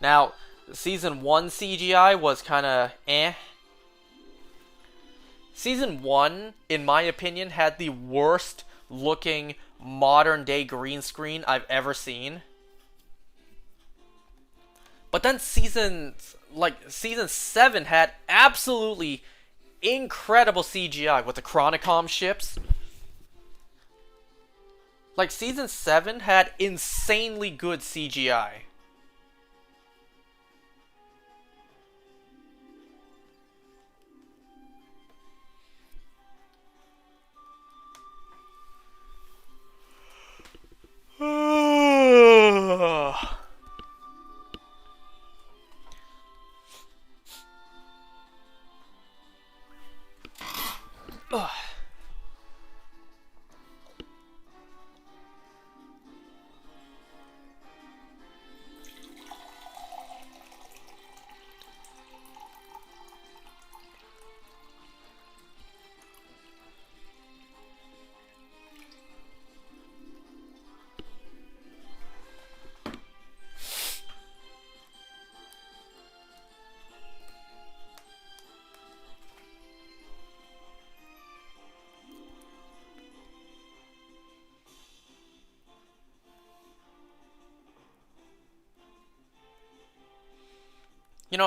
Now, Season 1 CGI was kind of eh. Season 1, in my opinion, had the worst looking modern day green screen I've ever seen. But then Season 7 had absolutely incredible CGI with the Chronicom ships. Like, Season 7 had insanely good CGI.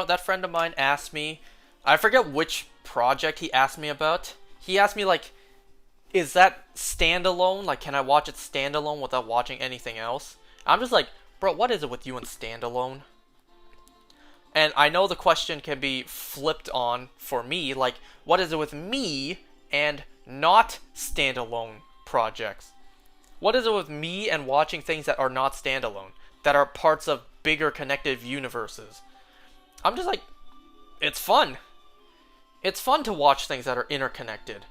That friend of mine asked me, I forget which project he asked me about. He asked me, like, is that standalone? Like, can I watch it standalone without watching anything else? I'm just like, bro, what is it with you and standalone? And I know the question can be flipped on for me, like, what is it with me and not standalone projects? What is it with me and watching things that are not standalone, that are parts of bigger connected universes? I'm just like, it's fun. It's fun to watch things that are interconnected.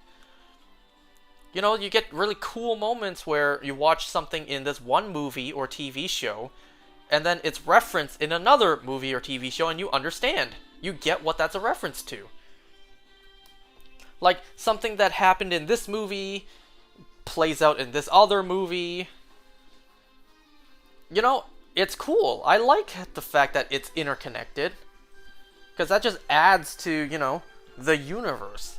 You get really cool moments where you watch something in this one movie or TV show, and then it's referenced in another movie or TV show, and you understand. You get what that's a reference to. Like, something that happened in this movie plays out in this other movie. It's cool. I like the fact that it's interconnected. Because that just adds to, the universe.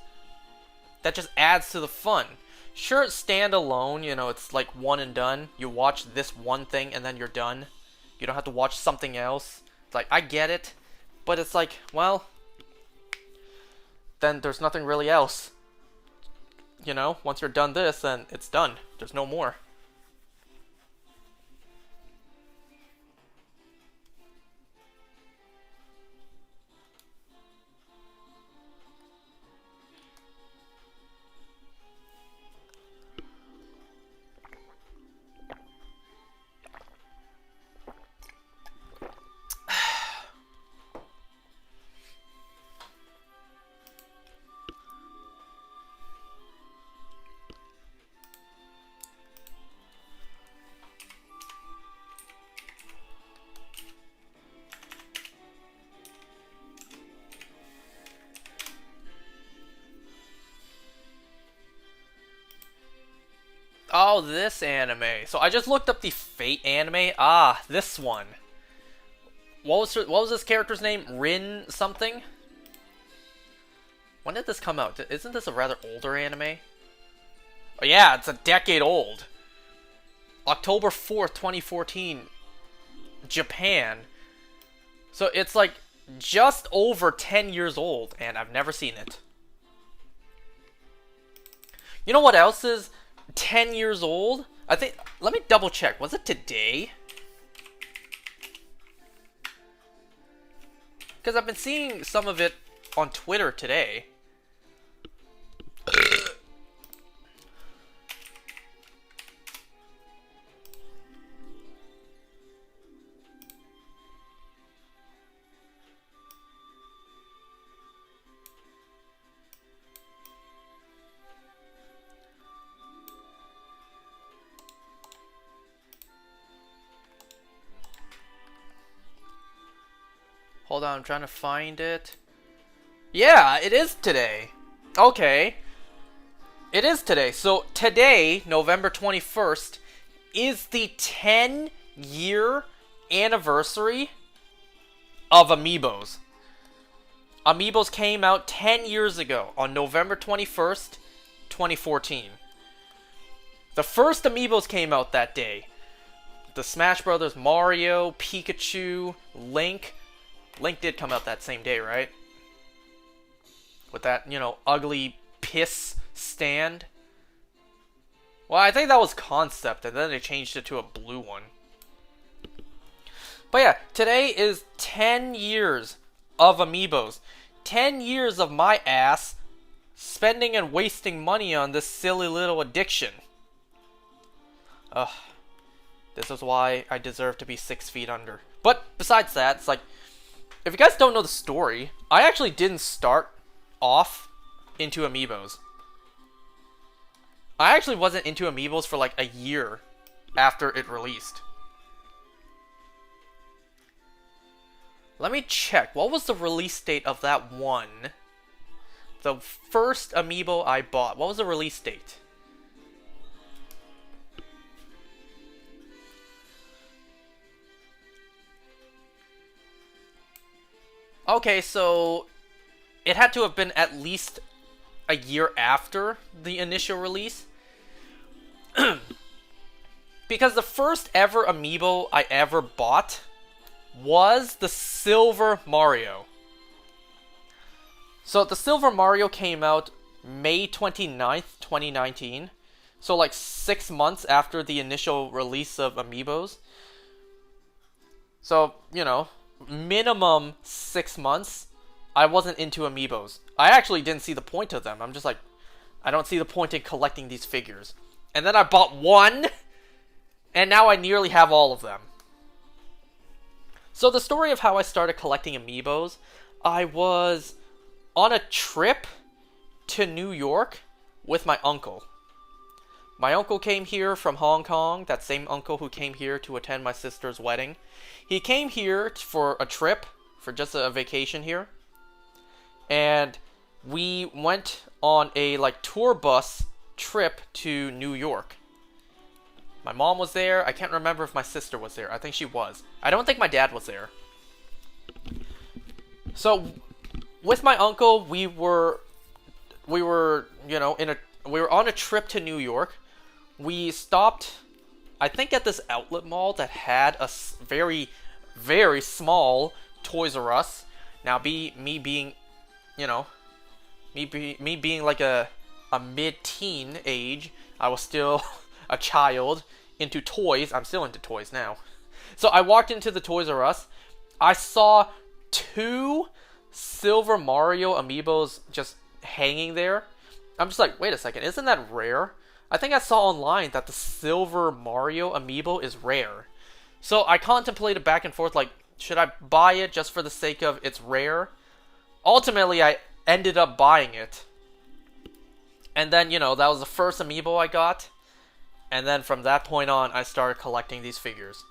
That just adds to the fun. Sure, it's standalone, it's like one and done. You watch this one thing and then you're done. You don't have to watch something else. It's like, I get it. But it's like, well, then there's nothing really else. Once you're done this, then it's done. There's no more. Oh, this anime. So I just looked up the Fate anime. Ah, this one. What was this character's name? Rin something? When did this come out? Isn't this a rather older anime? Oh yeah, it's a decade old. October 4th, 2014. Japan. So it's like just over 10 years old, and I've never seen it. You know what else is 10 years old? I think, let me double check. Was it today? Because I've been seeing some of it on Twitter today. Hold on, I'm trying to find it. Yeah, it is today. Okay. It is today. So today, November 21st, is the 10-year anniversary of Amiibos. Amiibos came out 10 years ago on November 21st, 2014. The first Amiibos came out that day. The Smash Brothers, Mario, Pikachu, Link. Link did come out that same day, right? With that, you know, ugly piss stand. Well, I think that was concept, and then they changed it to a blue one. But yeah, today is 10 years of Amiibos. 10 years of my ass spending and wasting money on this silly little addiction. Ugh. This is why I deserve to be 6 feet under. But besides that, it's like, if you guys don't know the story, I actually didn't start off into Amiibos. I actually wasn't into Amiibos for like a year after it released. Let me check. What was the release date of that one? The first Amiibo I bought. What was the release date? Okay, so it had to have been at least a year after the initial release. Because the first ever Amiibo I ever bought was the Silver Mario. So the Silver Mario came out May 29th, 2019. So like 6 months after the initial release of Amiibos. So, you know, minimum 6 months, I wasn't into Amiibos. I actually didn't see the point of them. I'm just like, I don't see the point in collecting these figures. And then I bought one, and now I nearly have all of them. So the story of how I started collecting Amiibos, I was on a trip to New York with my uncle. My uncle came here from Hong Kong, that same uncle who came here to attend my sister's wedding. He came here for a trip, for just a vacation here. And we went on a like tour bus trip to New York. My mom was there. I can't remember if my sister was there. I think she was. I don't think my dad was there. So with my uncle, we were you know, we were on a trip to New York. We stopped, I think, at this outlet mall that had a very, very small Toys R Us. Now, me being, you know, me being like a mid-teen age, I was still a child into toys. I'm still into toys now. So I walked into the Toys R Us. I saw 2 Silver Mario Amiibos just hanging there. I'm just like, wait a second, isn't that rare? I think I saw online that the Silver Mario Amiibo is rare. So I contemplated back and forth, like, should I buy it just for the sake of it's rare? Ultimately, I ended up buying it. And then, you know, that was the first Amiibo I got. And then from that point on, I started collecting these figures.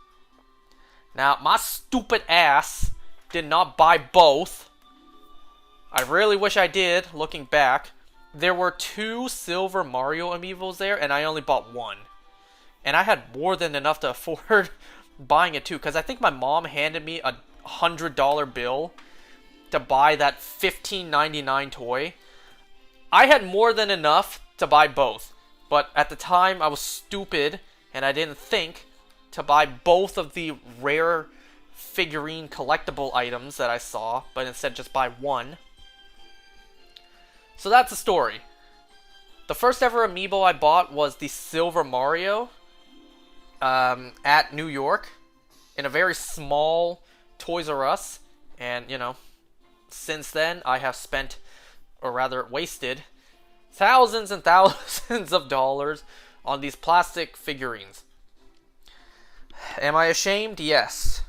Now, my stupid ass did not buy both. I really wish I did, looking back. There were 2 Silver Mario Amiibos there, and I only bought 1. And I had more than enough to afford buying it too, because I think my mom handed me a $100 bill to buy that $15.99 toy. I had more than enough to buy both, but at the time I was stupid, and I didn't think to buy both of the rare figurine collectible items that I saw, but instead just buy one. So that's the story. The first ever Amiibo I bought was the Silver Mario. at New York in a very small Toys R Us, and since then I have spent, or rather wasted, thousands and thousands of dollars on these plastic figurines. Am I ashamed? Yes.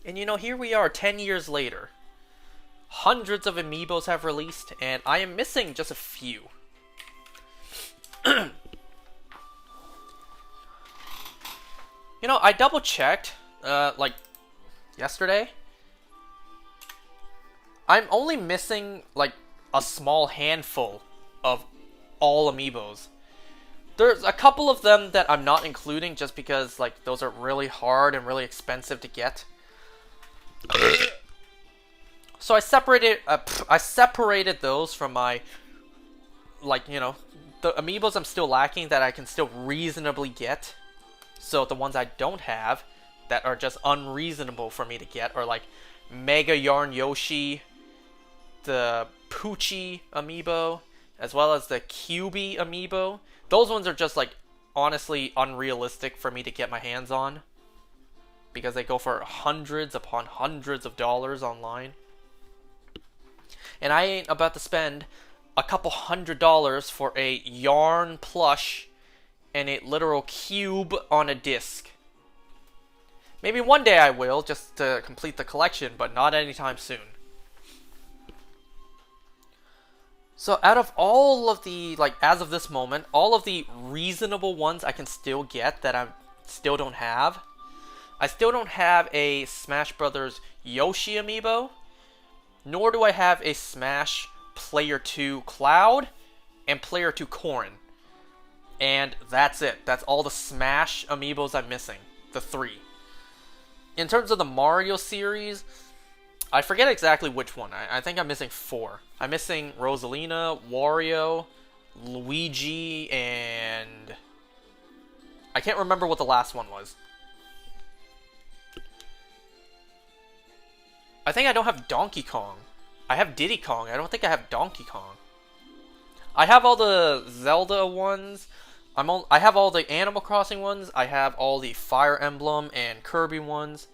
And here we are 10 years later. Hundreds of amiibos have released, and I am missing just a few. I double checked, like, yesterday. I'm only missing, like, a small handful of all amiibos. There's a couple of them that I'm not including just because, like, those are really hard and really expensive to get. So I separated those from my, like, the amiibos I'm still lacking that I can still reasonably get. So the ones I don't have that are just unreasonable for me to get are like Mega Yarn Yoshi, the Poochie amiibo, as well as the Cubey amiibo. Those ones are just like honestly unrealistic for me to get my hands on because they go for hundreds upon hundreds of dollars online. And I ain't about to spend a couple $100 for a yarn plush and a literal cube on a disc. Maybe one day I will, just to complete the collection, but not anytime soon. So out of all of the, like, as of this moment, all of the reasonable ones I can still get that I still don't have, I still don't have a Smash Brothers Yoshi amiibo, nor do I have a Smash Player 2 Cloud and Player 2 Corrin. And that's it. That's all the Smash amiibos I'm missing. The 3. In terms of the Mario series, I forget exactly which one. I think I'm missing 4. I'm missing Rosalina, Wario, Luigi, and I can't remember what the last one was. I think I don't have Donkey Kong. I have Diddy Kong. I don't think I have Donkey Kong. I have all the Zelda ones. I have all the Animal Crossing ones. I have all the Fire Emblem and Kirby ones.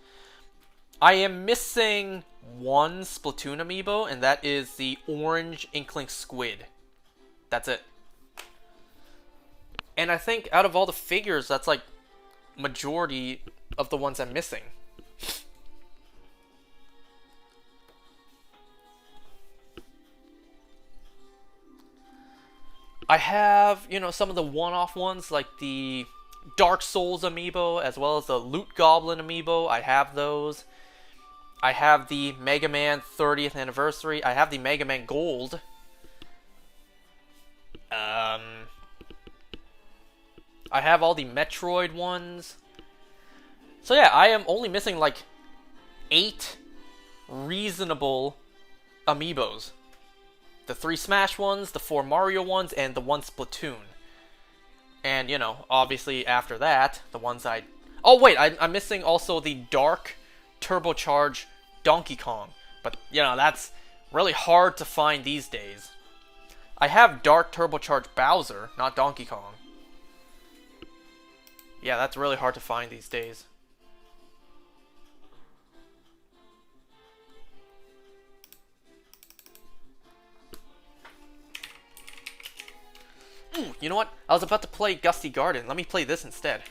I am missing one Splatoon amiibo, and that is the orange Inkling Squid. That's it. And I think out of all the figures, that's like majority of the ones I'm missing. I have, some of the one-off ones, like the Dark Souls amiibo, as well as the Loot Goblin amiibo. I have those. I have the Mega Man 30th Anniversary. I have the Mega Man Gold. I have all the Metroid ones. So yeah, I am only missing like 8 reasonable amiibos. The 3 Smash ones, the 4 Mario ones, and the 1 Splatoon. And, obviously after that, the ones oh wait, I'm missing also the Dark Turbocharged Donkey Kong. But, that's really hard to find these days. I have Dark Turbocharged Bowser, not Donkey Kong. Yeah, that's really hard to find these days. Ooh, you know what? I was about to play Gusty Garden. Let me play this instead.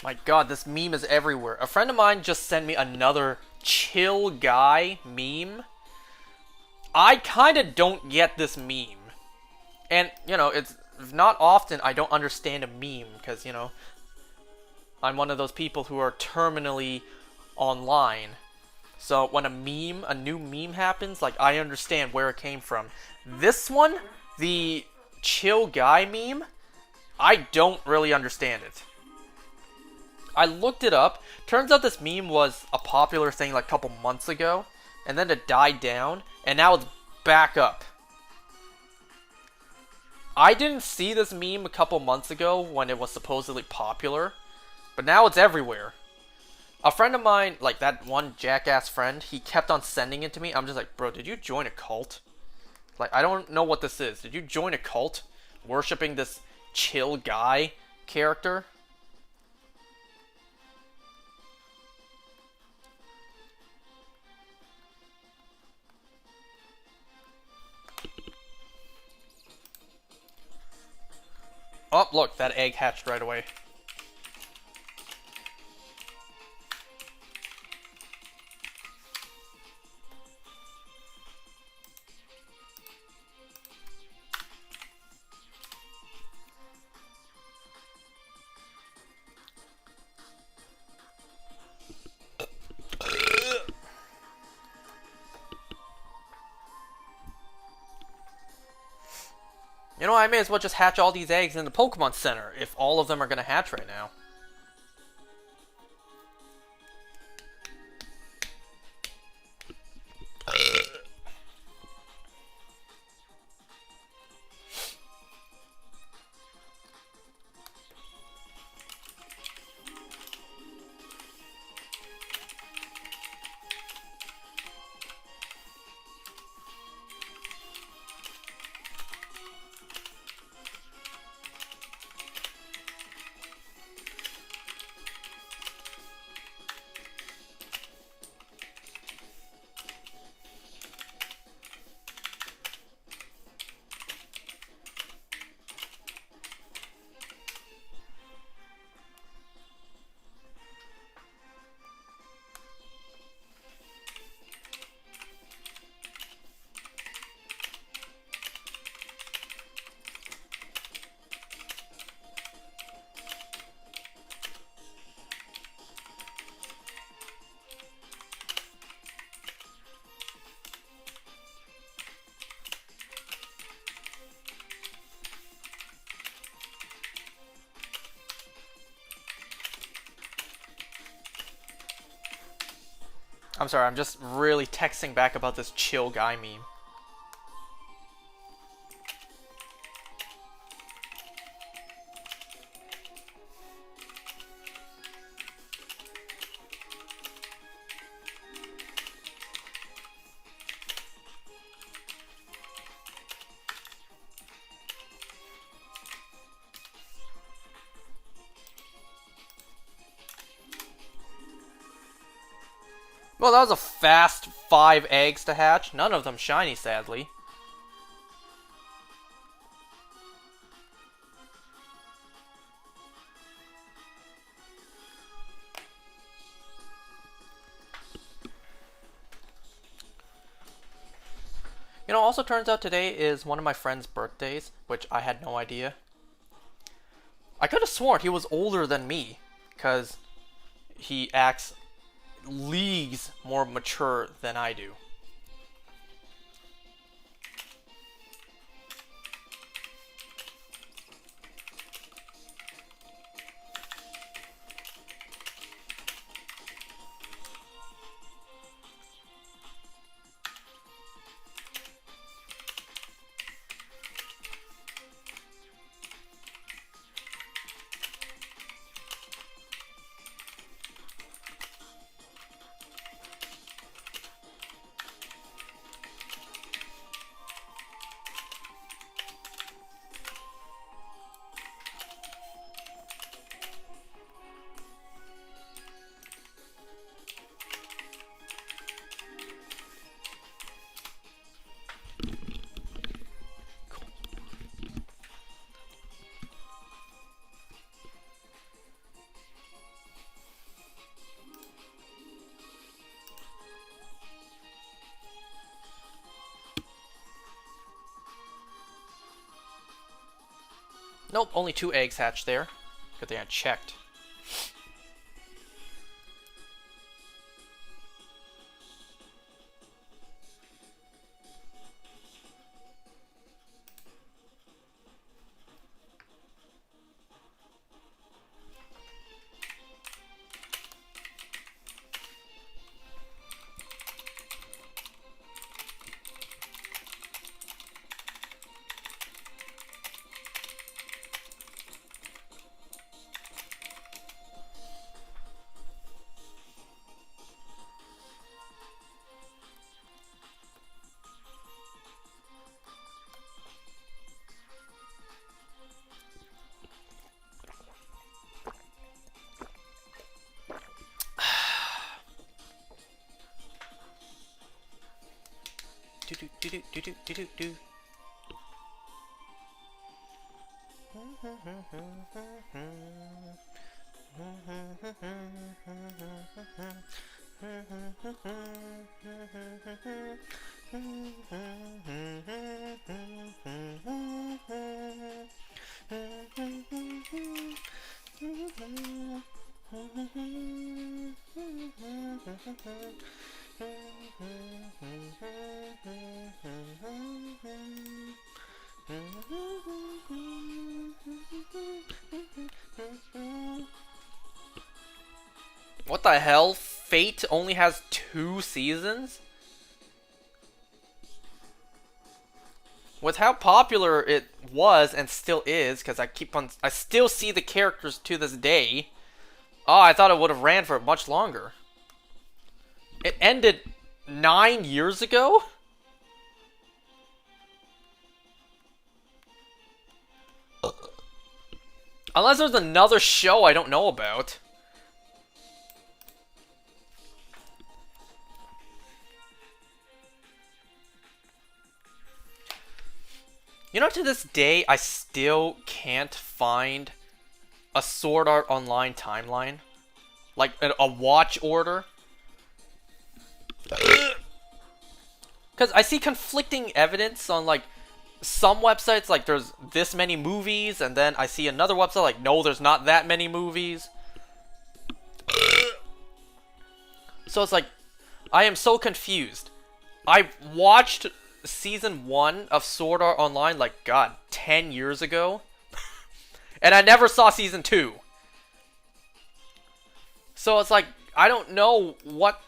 My god, this meme is everywhere. A friend of mine just sent me another chill guy meme. I kind of don't get this meme. And, you know, it's not often I don't understand a meme, because, you know, I'm one of those people who are terminally online. So when a new meme happens, like, I understand where it came from. This one, the chill guy meme, I don't really understand it. I looked it up. Turns out this meme was a popular thing like a couple months ago, and then it died down, and now it's back up. I didn't see this meme a couple months ago when it was supposedly popular, but now it's everywhere. A friend of mine, like that one jackass friend, he kept on sending it to me. I'm just like, bro, did you join a cult? Like, I don't know what this is. Did you join a cult? Worshipping this chill guy character? Oh, look, that egg hatched right away. You know, I may as well just hatch all these eggs in the Pokemon Center, if all of them are going to hatch right now. I'm sorry, I'm just really texting back about this chill guy meme. Well, that was a fast 5 eggs to hatch. None of them shiny, sadly. You know, also turns out today is one of my friend's birthdays, which I had no idea. I could have sworn he was older than me, because he acts leagues more mature than I do. Nope, only 2 eggs hatched there. Good thing I checked. Do. What the hell? Fate only has 2 seasons? With how popular it was and still is, because I still see the characters to this day. Oh, I thought it would have ran for much longer. It ended 9 years ago? Unless there's another show I don't know about. You know, to this day, I still can't find a Sword Art Online timeline. Like, a watch order. Because I see conflicting evidence on, like, some websites, like, there's this many movies, and then I see another website, like, no, there's not that many movies. So it's like, I am so confused. I watched Season 1 of Sword Art Online, like, God, 10 years ago. And I never saw Season 2. So it's like, I don't know what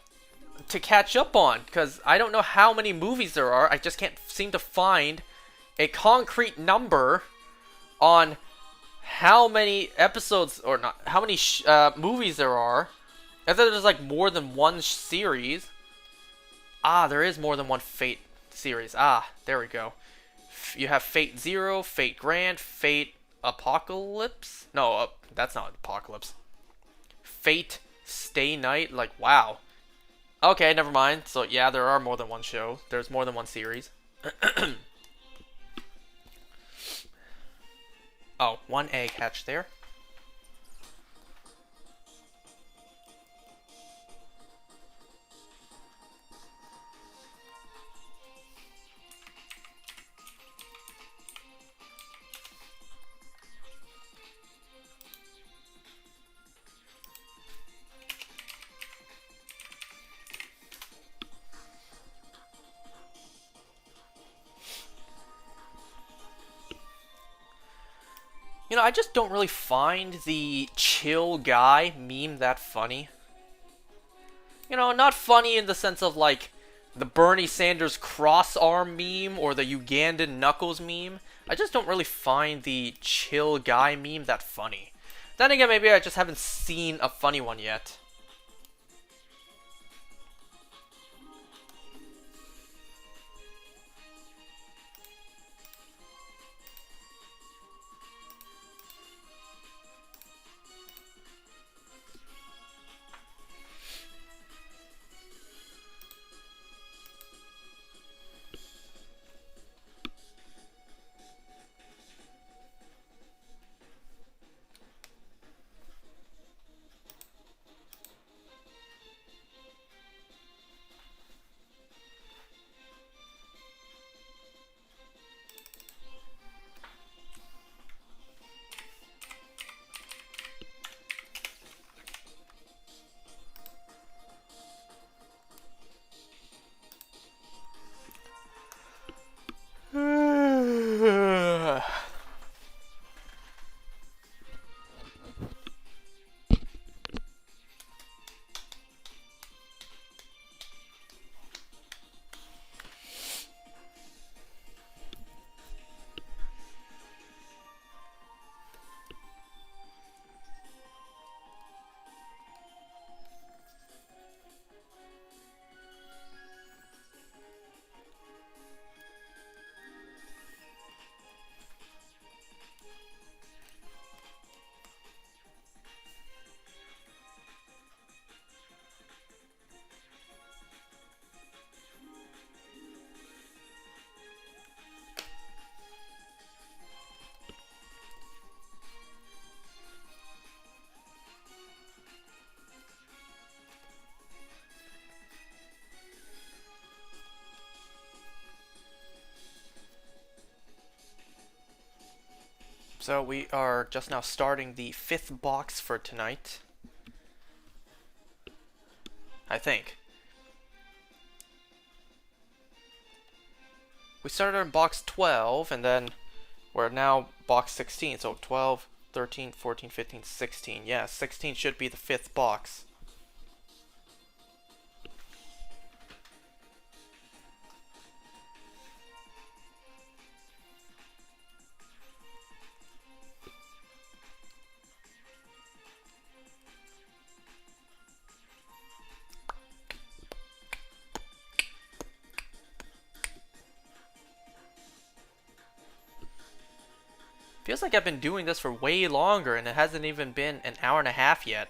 to catch up on, because I don't know how many movies there are. I just can't seem to find a concrete number on how many episodes, or not, how many movies there are. I thought there's like more than one series. Ah, there is more than one Fate series. Ah, there we go. You have Fate Zero, Fate Grand, Fate Apocalypse. No, that's not Apocalypse. Fate Stay Night. Like, wow. Okay, never mind. So yeah, there are more than one show. There's more than one series. Oh, 1 egg hatched there. You know, I just don't really find the chill guy meme that funny. You know, not funny in the sense of, like, the Bernie Sanders cross arm meme or the Ugandan Knuckles meme. I just don't really find the chill guy meme that funny. Then again, maybe I just haven't seen a funny one yet. So we are just now starting the 5th box for tonight. I think. We started on box 12, and then we're now box 16. So 12, 13, 14, 15, 16. Yeah, 16 should be the 5th box. Feels like I've been doing this for way longer, and it hasn't even been an hour and a half yet.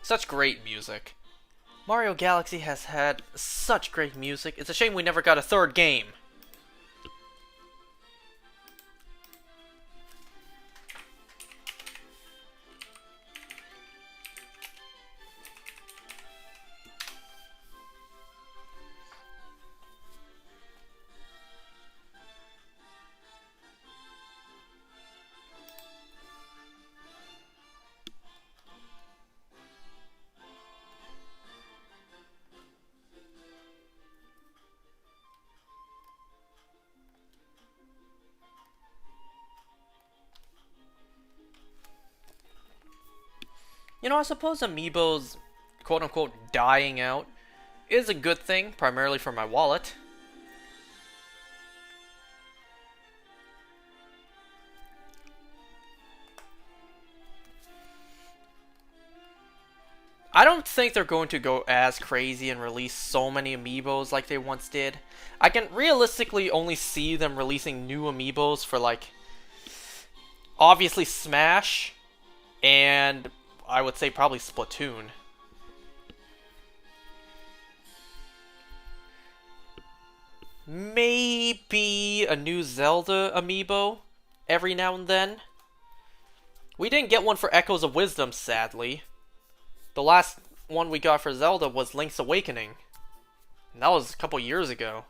Such great music. Mario Galaxy has had such great music. It's a shame we never got a 3rd game. You know, I suppose Amiibo's quote-unquote dying out is a good thing, primarily for my wallet. I don't think they're going to go as crazy and release so many Amiibos like they once did. I can realistically only see them releasing new Amiibos for, like, obviously Smash, and I would say probably Splatoon. Maybe a new Zelda Amiibo every now and then. We didn't get one for Echoes of Wisdom, sadly. The last one we got for Zelda was Link's Awakening. And that was a couple years ago.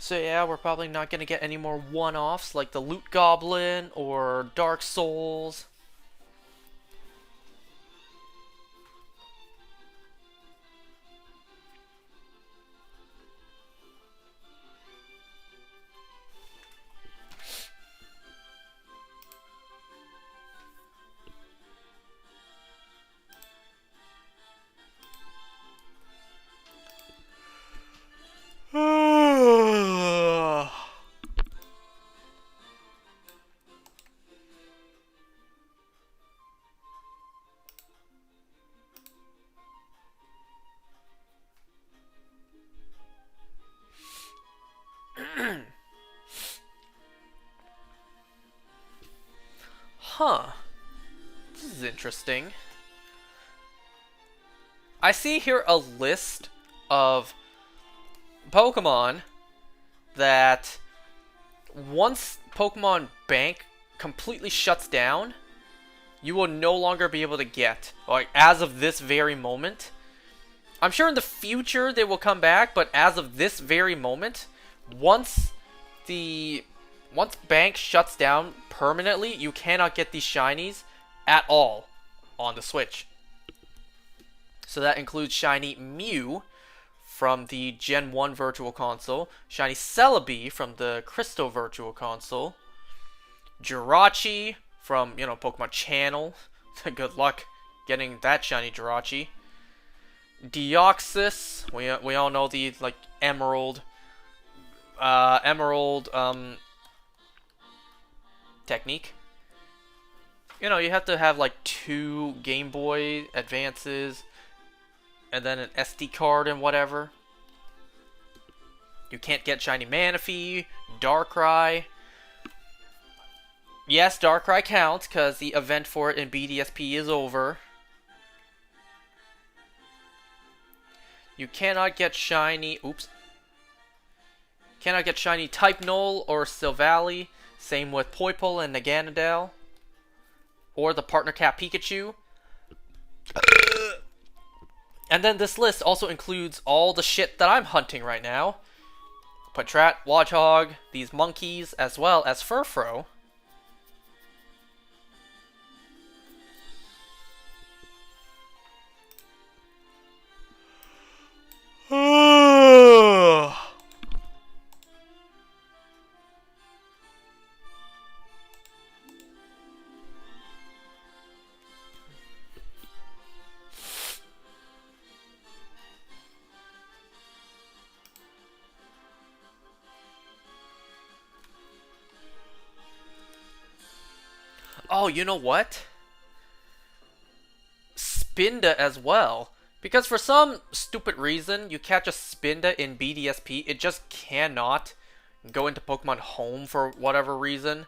So yeah, we're probably not going to get any more one-offs like the Loot Goblin or Dark Souls. Huh. This is interesting. I see here a list of Pokemon that once Pokemon Bank completely shuts down, you will no longer be able to get. Like, as of this very moment. I'm sure in the future they will come back, but as of this very moment, once the Once Bank shuts down permanently, you cannot get these shinies at all on the Switch. So that includes shiny Mew from the Gen 1 Virtual Console, shiny Celebi from the Crystal Virtual Console, Jirachi from, Pokemon Channel. Good luck getting that shiny Jirachi. Deoxys, we all know the emerald technique. You have to have 2 Game Boy Advances and then an SD card and whatever. You can't get shiny Manaphy, Darkrai. Yes, Darkrai counts because the event for it in BDSP is over. You cannot get shiny... Oops. Cannot get shiny Type Null or Silvally. Same with Poipole and Naganadel. Or the Partner Cat Pikachu. And then this list also includes all the shit that I'm hunting right now. Patrat, Watchog, these monkeys, as well as Furfrou. Oh, you know what? Spinda as well. Because for some stupid reason, you catch a Spinda in BDSP, it just cannot go into Pokemon Home for whatever reason.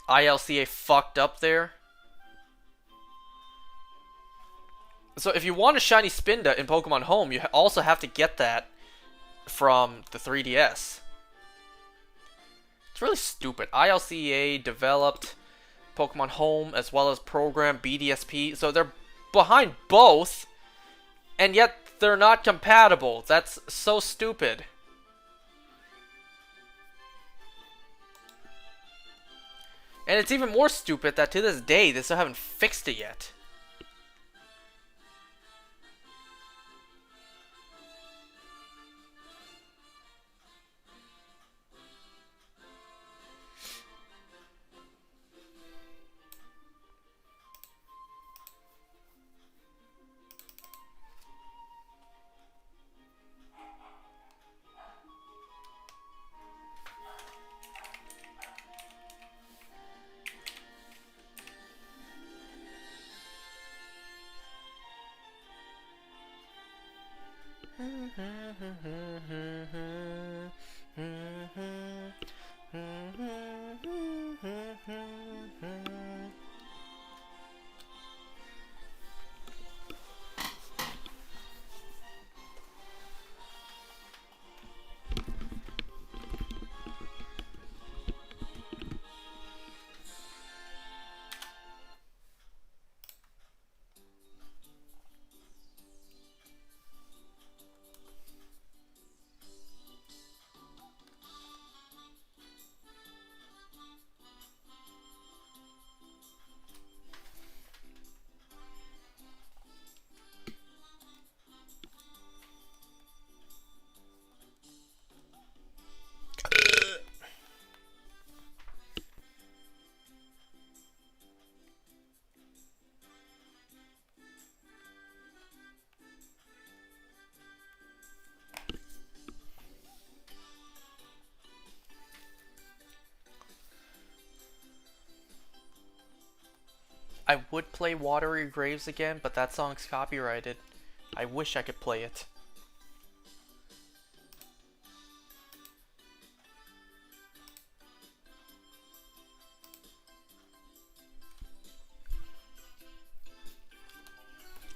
ILCA fucked up there. So if you want a shiny Spinda in Pokemon Home, you also have to get that from the 3DS. It's really stupid. ILCA developed Pokemon Home as well as programmed BDSP, so they're behind both, and yet they're not compatible. That's so stupid. And it's even more stupid that to this day they still haven't fixed it yet. I would play Watery Graves again, but that song's copyrighted. I wish I could play it.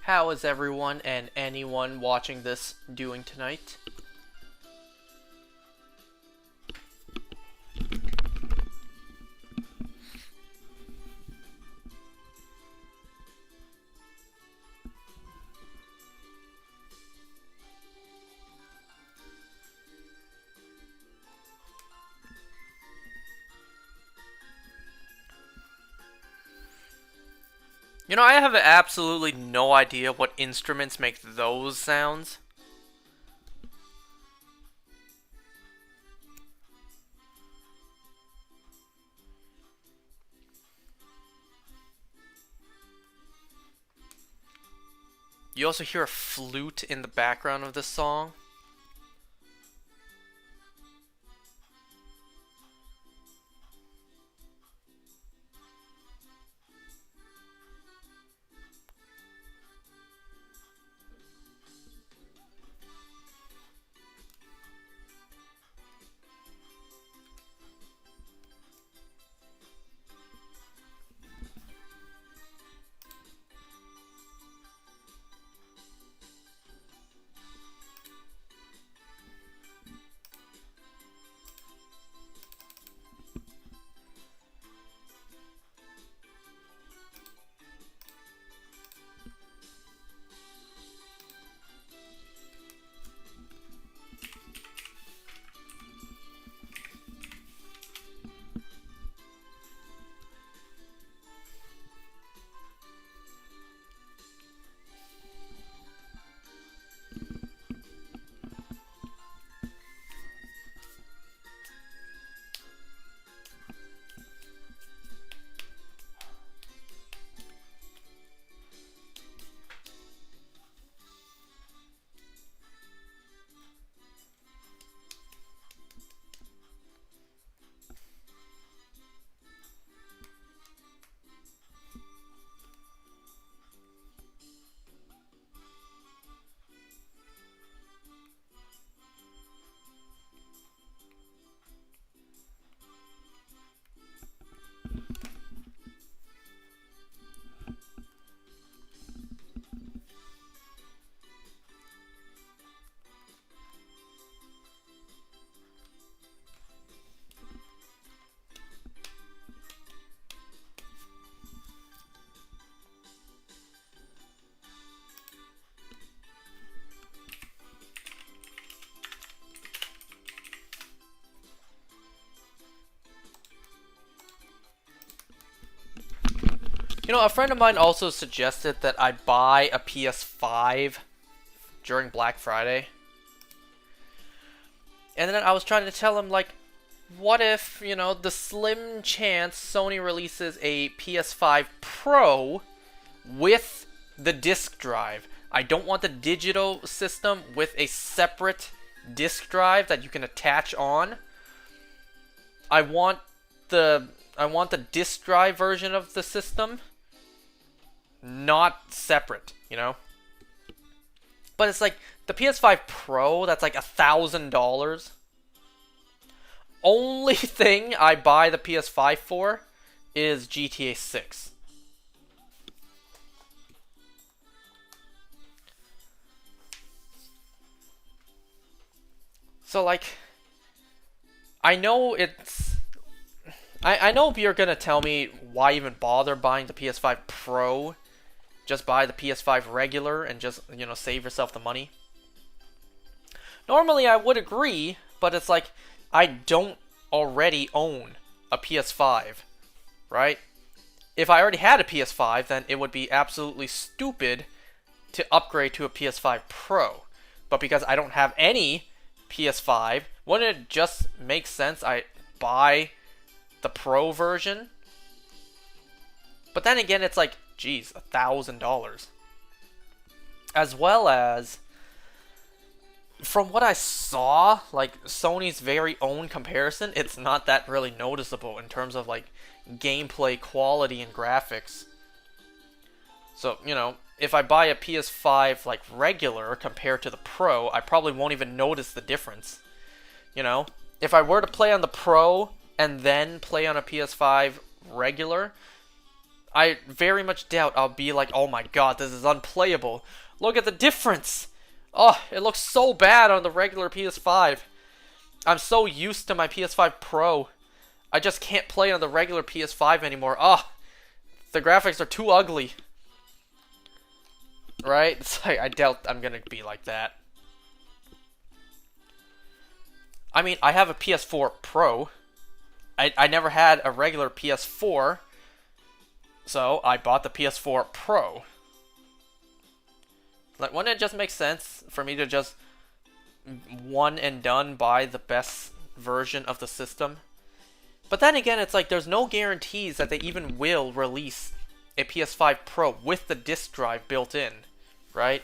How is everyone and anyone watching this doing tonight? You know, I have absolutely no idea what instruments make those sounds. You also hear a flute in the background of this song. You know, a friend of mine also suggested that I buy a PS5 during Black Friday. And then I was trying to tell him, like, what if, you know, the slim chance Sony releases a PS5 Pro with the disc drive? I don't want the digital system with a separate disc drive that you can attach on. I want the disc drive version of the system not separate, you know? But it's like the PS5 Pro, that's like $1,000. Only thing I buy the PS5 for is GTA 6. So like, I know it's... I know you're gonna tell me why even bother buying the PS5 Pro. Just buy the PS5 regular and just, you know, save yourself the money. Normally I would agree, but it's like, I don't already own a PS5, right? If I already had a PS5, then it would be absolutely stupid to upgrade to a PS5 Pro. But because I don't have any PS5, wouldn't it just make sense I buy the Pro version? But then again, it's like, geez, $1,000. As well as, from what I saw, like, Sony's very own comparison, it's not that really noticeable in terms of, like, gameplay quality and graphics. So, you know, if I buy a PS5, like, regular compared to the Pro, I probably won't even notice the difference. You know? If I were to play on the Pro and then play on a PS5 regular, I very much doubt I'll be like, oh my god, this is unplayable. Look at the difference! Oh, it looks so bad on the regular PS5. I'm so used to my PS5 Pro. I just can't play on the regular PS5 anymore. Oh, the graphics are too ugly. Right? It's like, I doubt I'm gonna be like that. I mean, I have a PS4 Pro. I never had a regular PS4. So I bought the PS4 Pro. Like, wouldn't it just make sense for me to just one and done buy the best version of the system? But then again, it's like there's no guarantees that they even will release a PS5 Pro with the disc drive built in, right?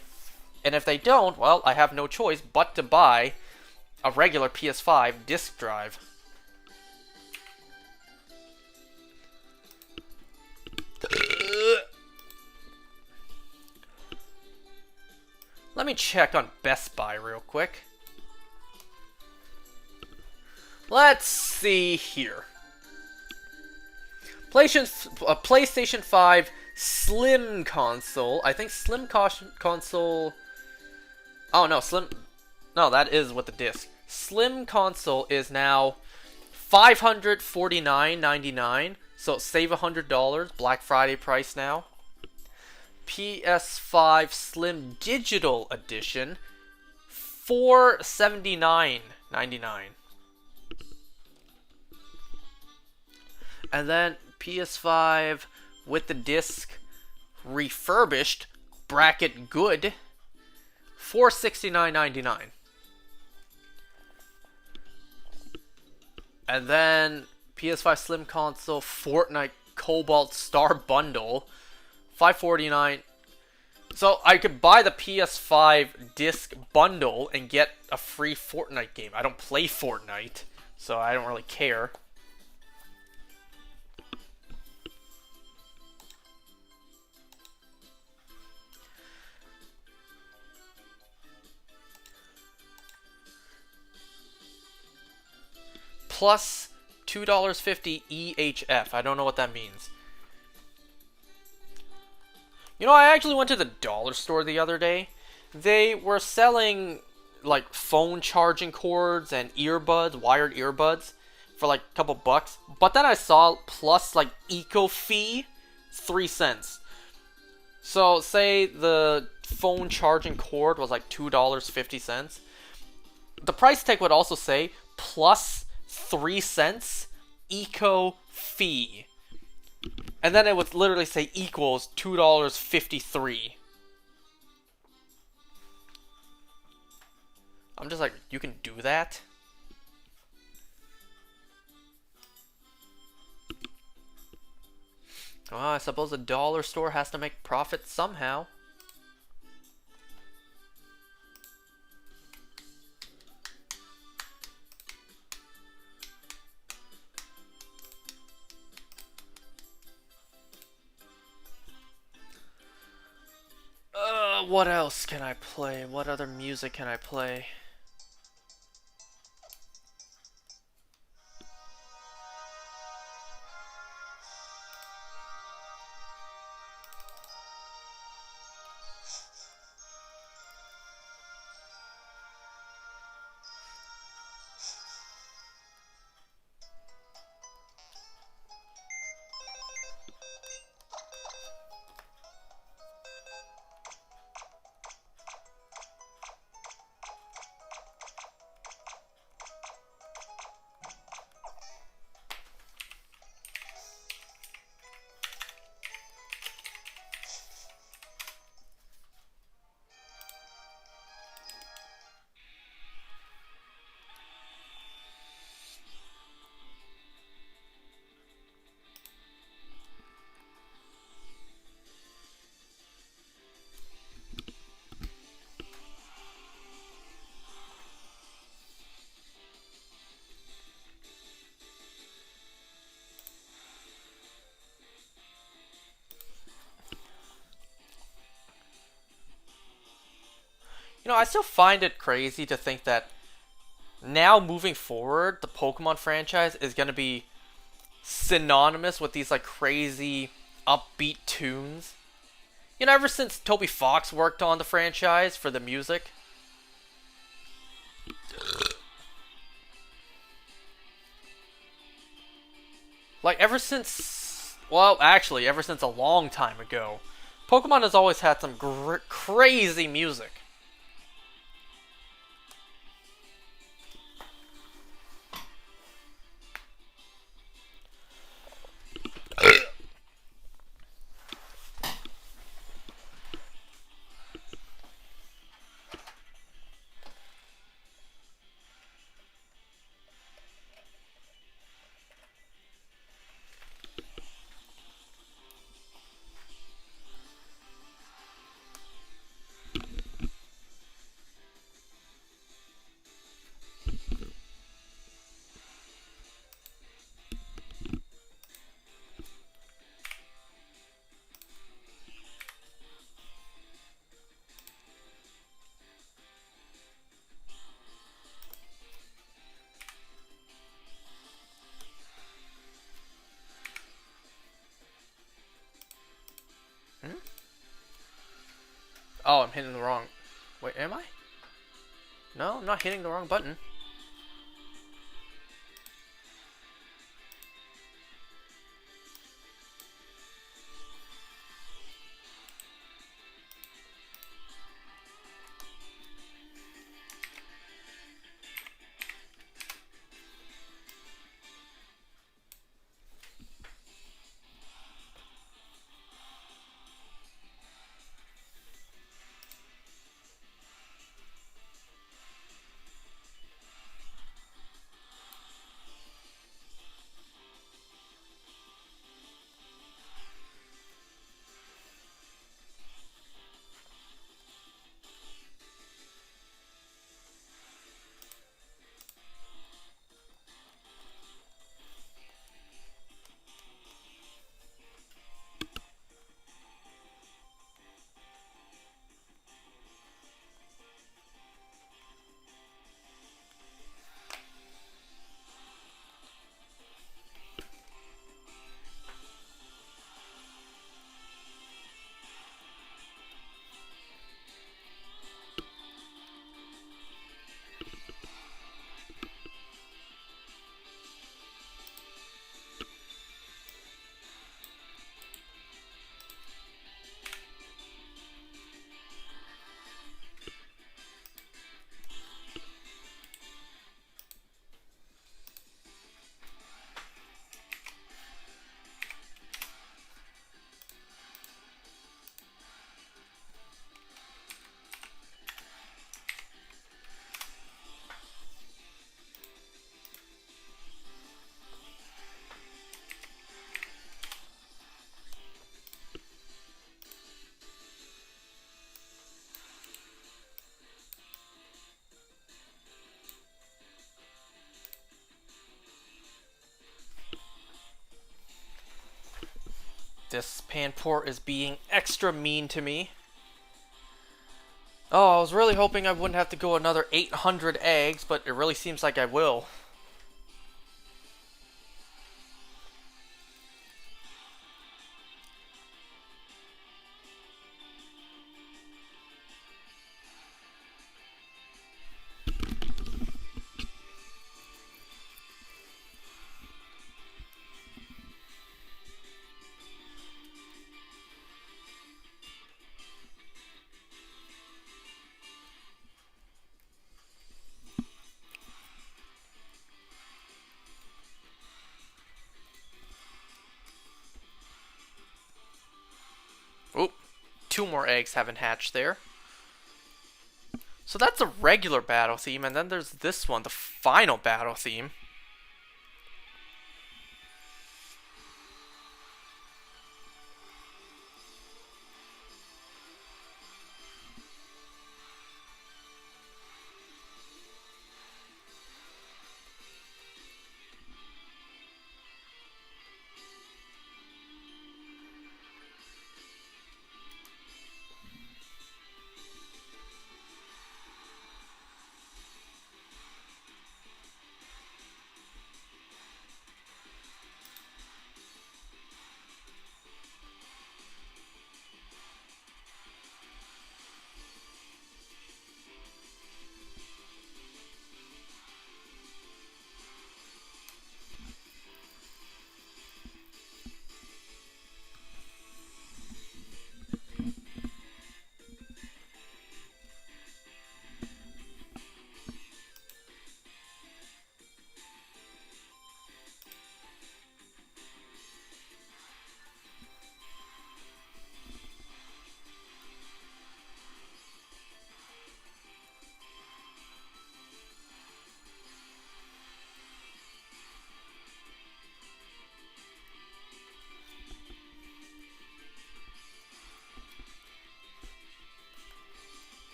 And if they don't, well, I have no choice but to buy a regular PS5 disc drive. Let me check on Best Buy real quick. Let's see here. PlayStation 5 Slim console. I think Slim console... Oh, no, Slim... No, that is with the disc. Slim console is now $549.99. So save $100. Black Friday price now. PS5 Slim Digital Edition, $479.99. And then PS5 with the disc refurbished, bracket good, $469.99. And then PS5 Slim Console Fortnite Cobalt Star Bundle, $549. So I could buy the PS5 disc bundle and get a free Fortnite game. I don't play Fortnite, so I don't really care. Plus $2.50 EHF. I don't know what that means. You know, I actually went to the dollar store the other day. They were selling, like, phone charging cords and earbuds, wired earbuds, for, like, a couple bucks. But then I saw, plus, like, eco fee, 3 cents. So, say the phone charging cord was, like, $2.50. The price tag would also say, plus 3 cents, eco fee. And then it would literally say equals $2.53. I'm just like, you can do that? Well, I suppose the dollar store has to make profit somehow. What else can I play? What other music can I play? You know, I still find it crazy to think that now moving forward, the Pokemon franchise is going to be synonymous with these like crazy upbeat tunes. You know, ever since Toby Fox worked on the franchise for the music. Like ever since, well, actually ever since a long time ago, Pokemon has always had some crazy music. Oh, I'm hitting the wrong... Wait, am I? No, I'm not hitting the wrong button. This Panpour is being extra mean to me. Oh, I was really hoping I wouldn't have to go another 800 eggs, but it really seems like I will. Oop, 2 more eggs haven't hatched there. So that's a regular battle theme, and then there's this one, the final battle theme.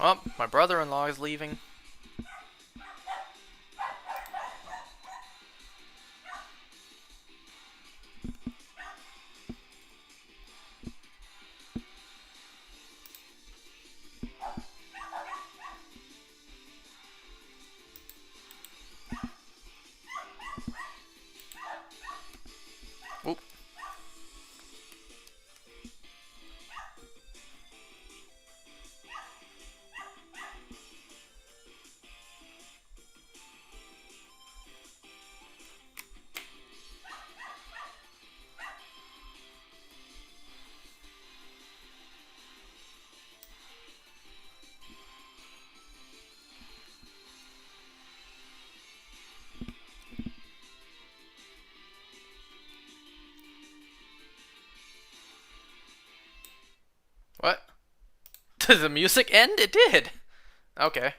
Oh, my brother-in-law is leaving. Oop. What? Did the music end? It did. Okay.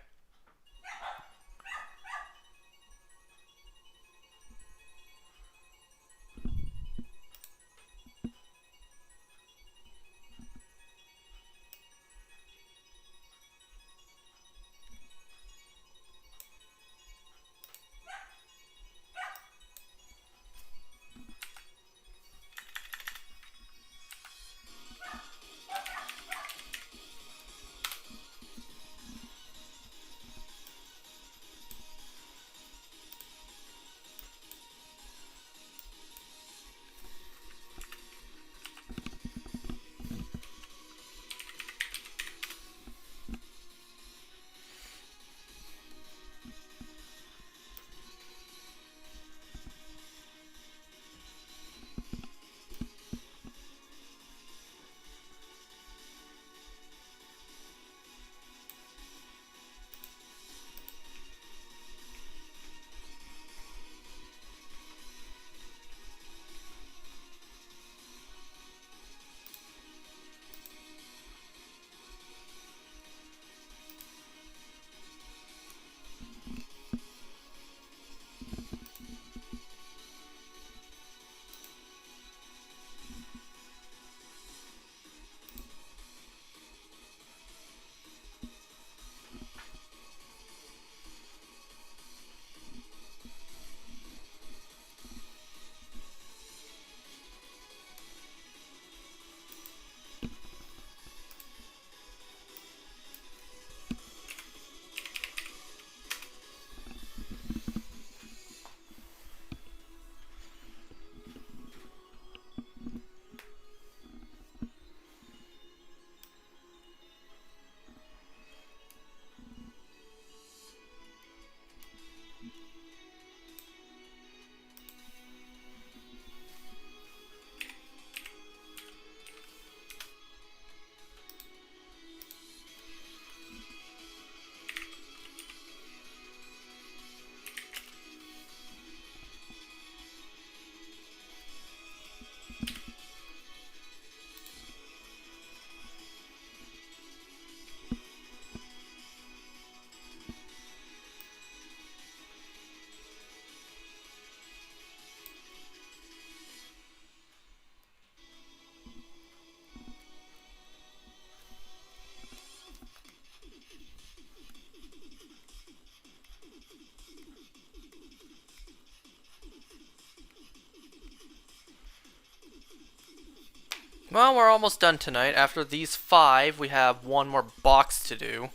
Well, we're almost done tonight. After these 5, we have one more box to do.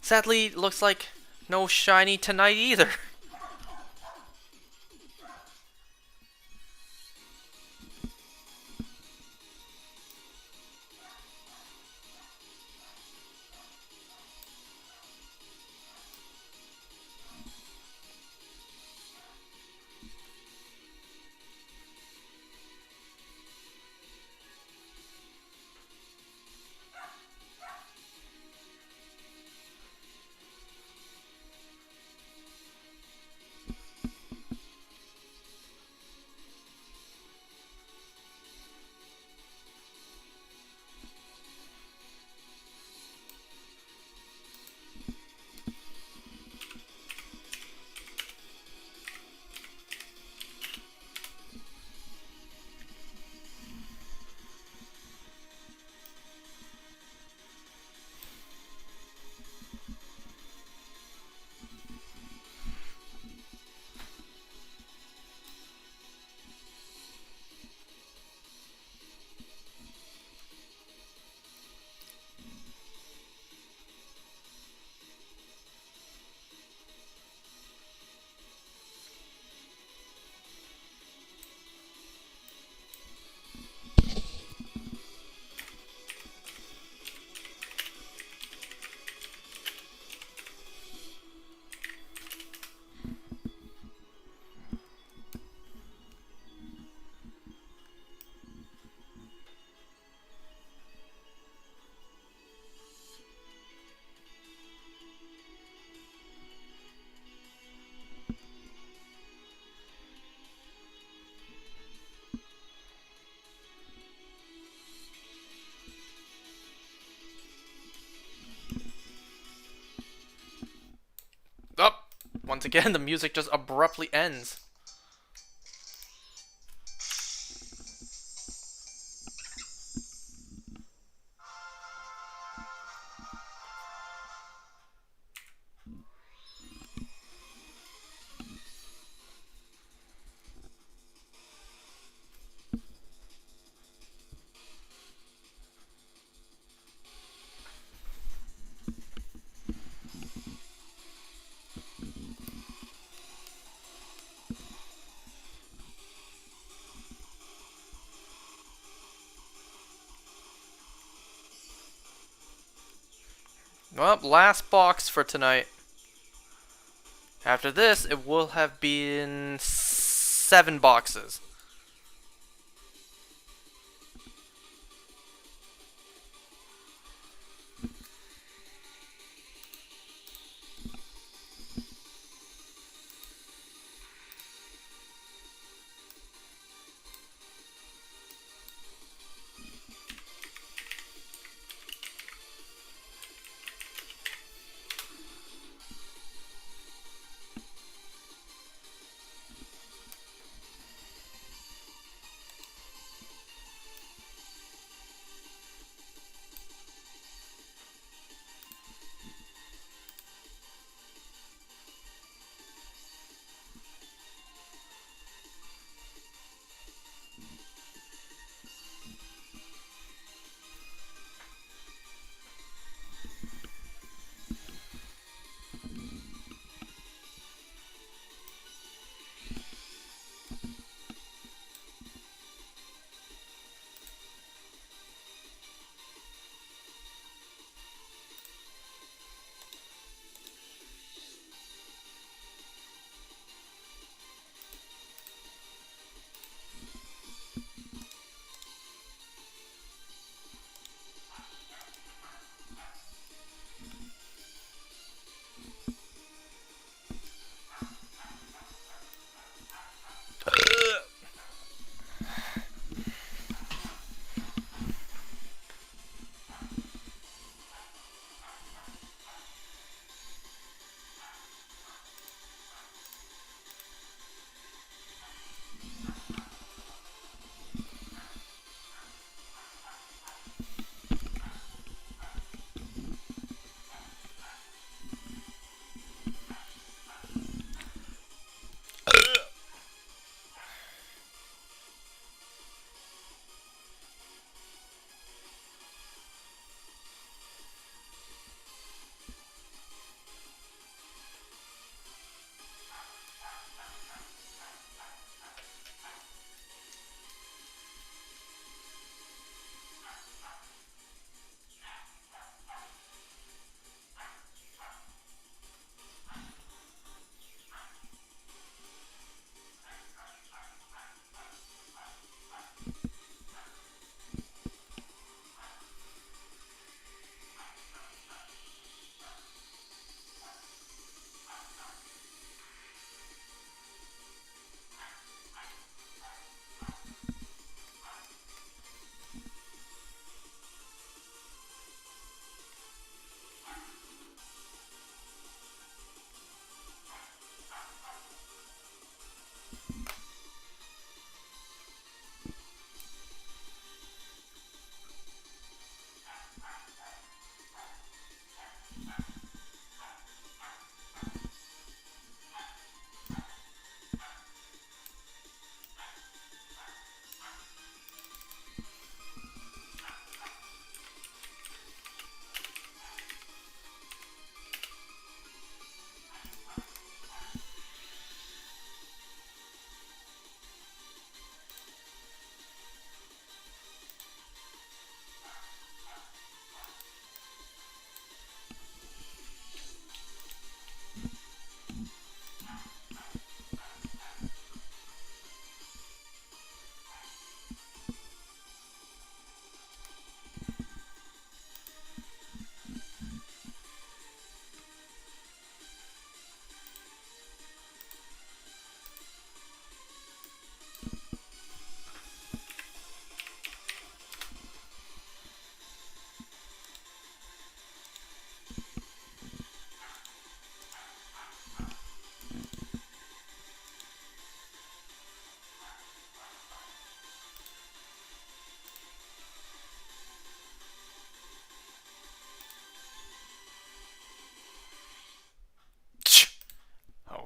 Sadly, looks like no shiny tonight either. once again, the music just abruptly ends. Well, last box for tonight. After this, it will have been 7 boxes.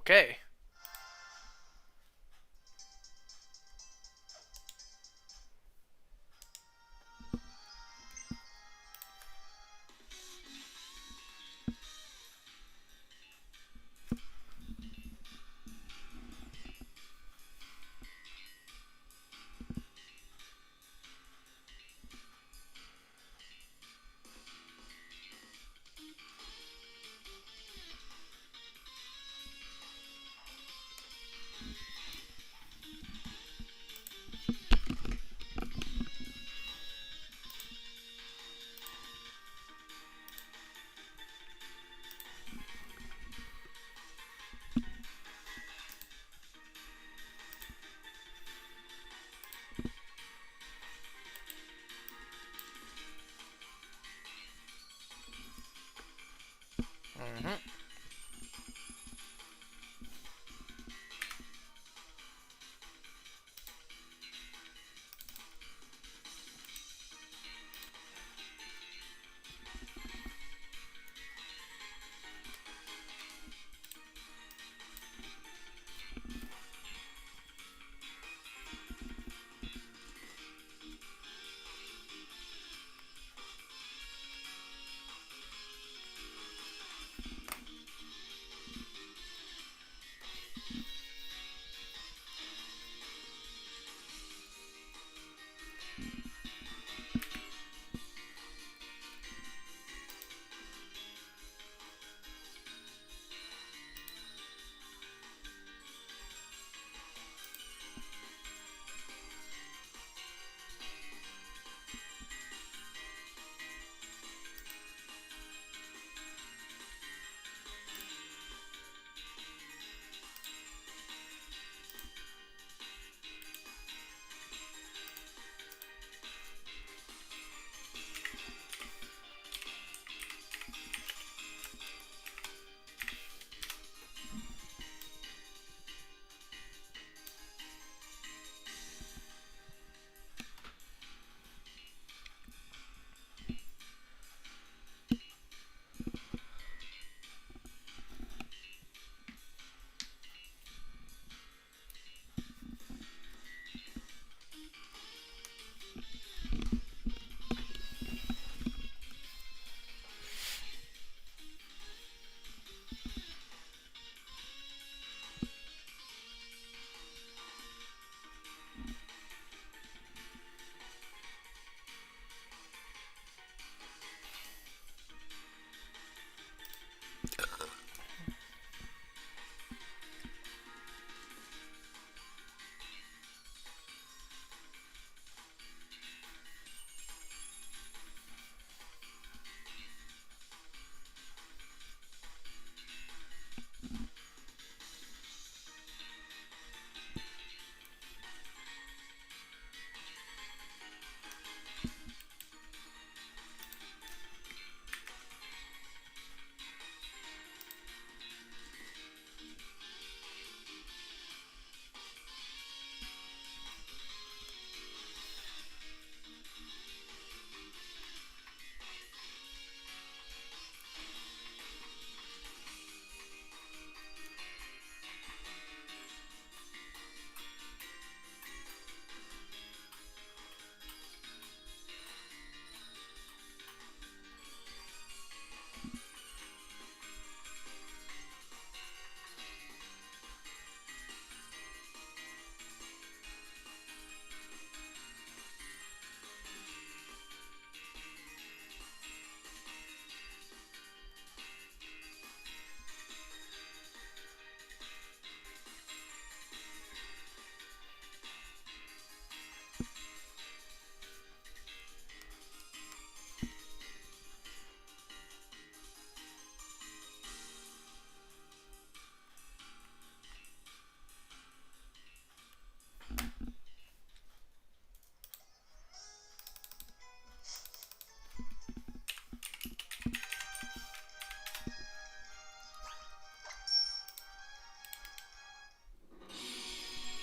Okay. Mm-hmm.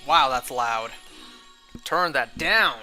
Wow, that's loud. Turn that down.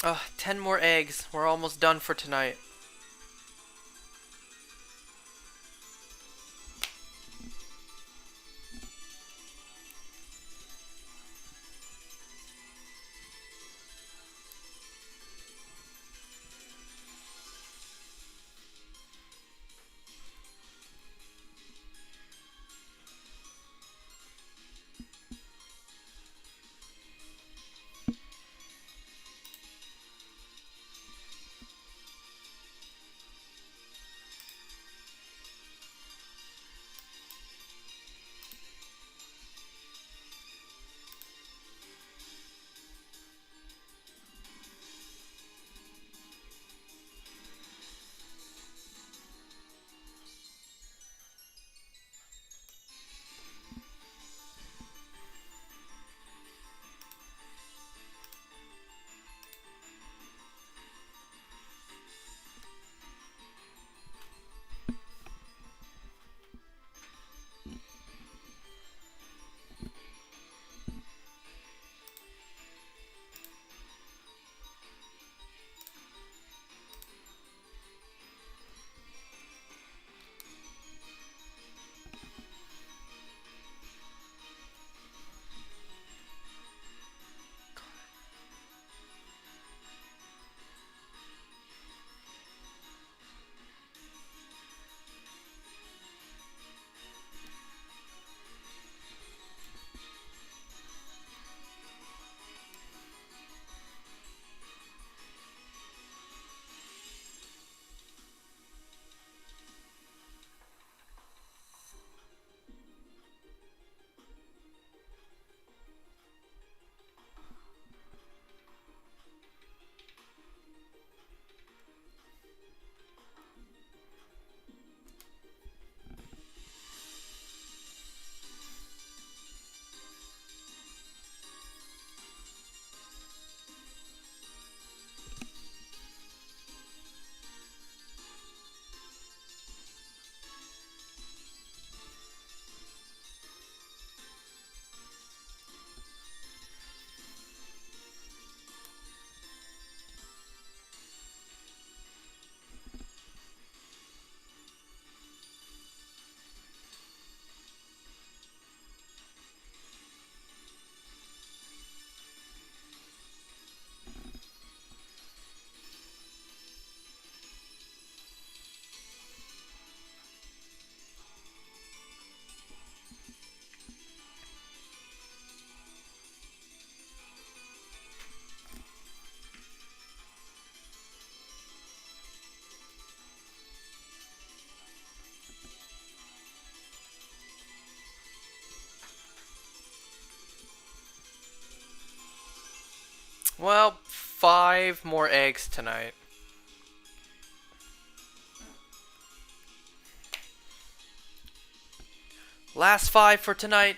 Ugh, 10 more eggs. We're almost done for tonight. Well, 5 more eggs tonight. Last 5 for tonight.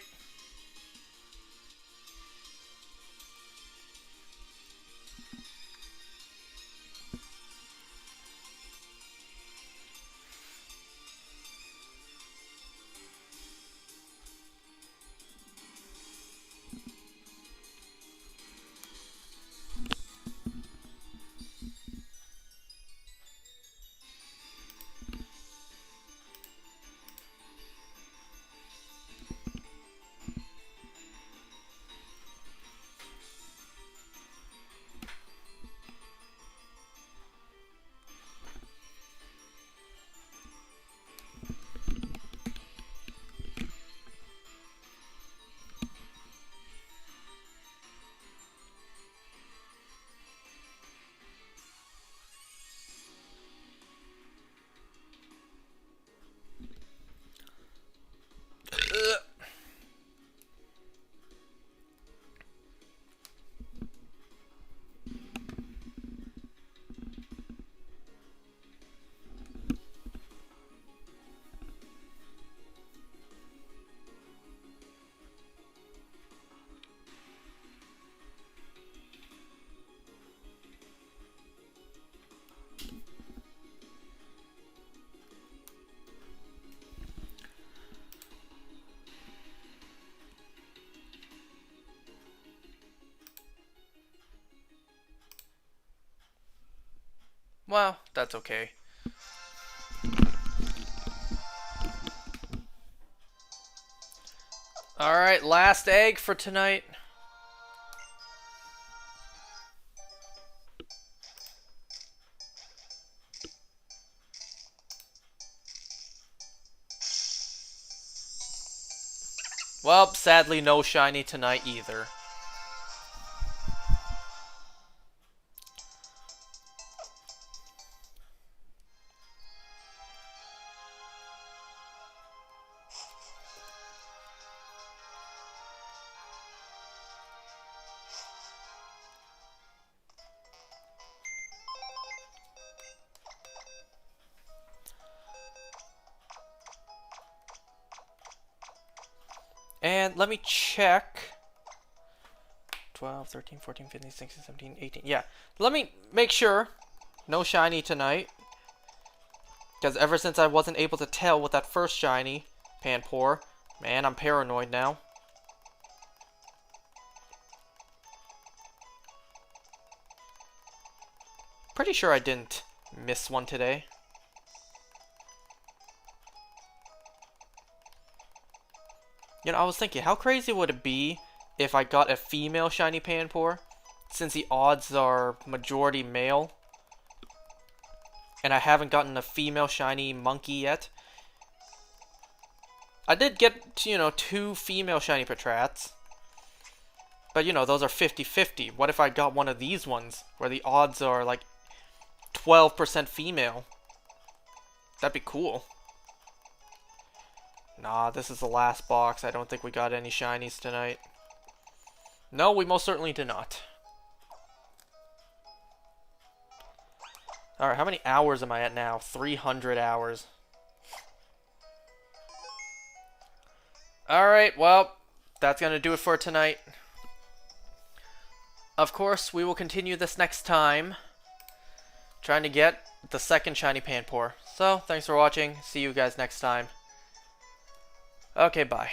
Well, that's okay. Alright, last egg for tonight. Well, sadly no shiny tonight either. And let me check. 12, 13, 14, 15, 16, 17, 18. Yeah. Let me make sure. No shiny tonight. Because ever since I wasn't able to tell with that first shiny, Panpour, man, I'm paranoid now. Pretty sure I didn't miss one today. You know, I was thinking, how crazy would it be if I got a female shiny Panpour, since the odds are majority male, and I haven't gotten a female shiny monkey yet. I did get, you know, 2 female shiny Patrats, but you know, those are 50-50. What if I got one of these ones, where the odds are like 12% female? That'd be cool. Nah, this is the last box. I don't think we got any shinies tonight. No, we most certainly did not. Alright, how many hours am I at now? 300 hours. Alright, well, that's going to do it for tonight. Of course, we will continue this next time, trying to get the second shiny Panpour. So, thanks for watching. See you guys next time. Okay, bye.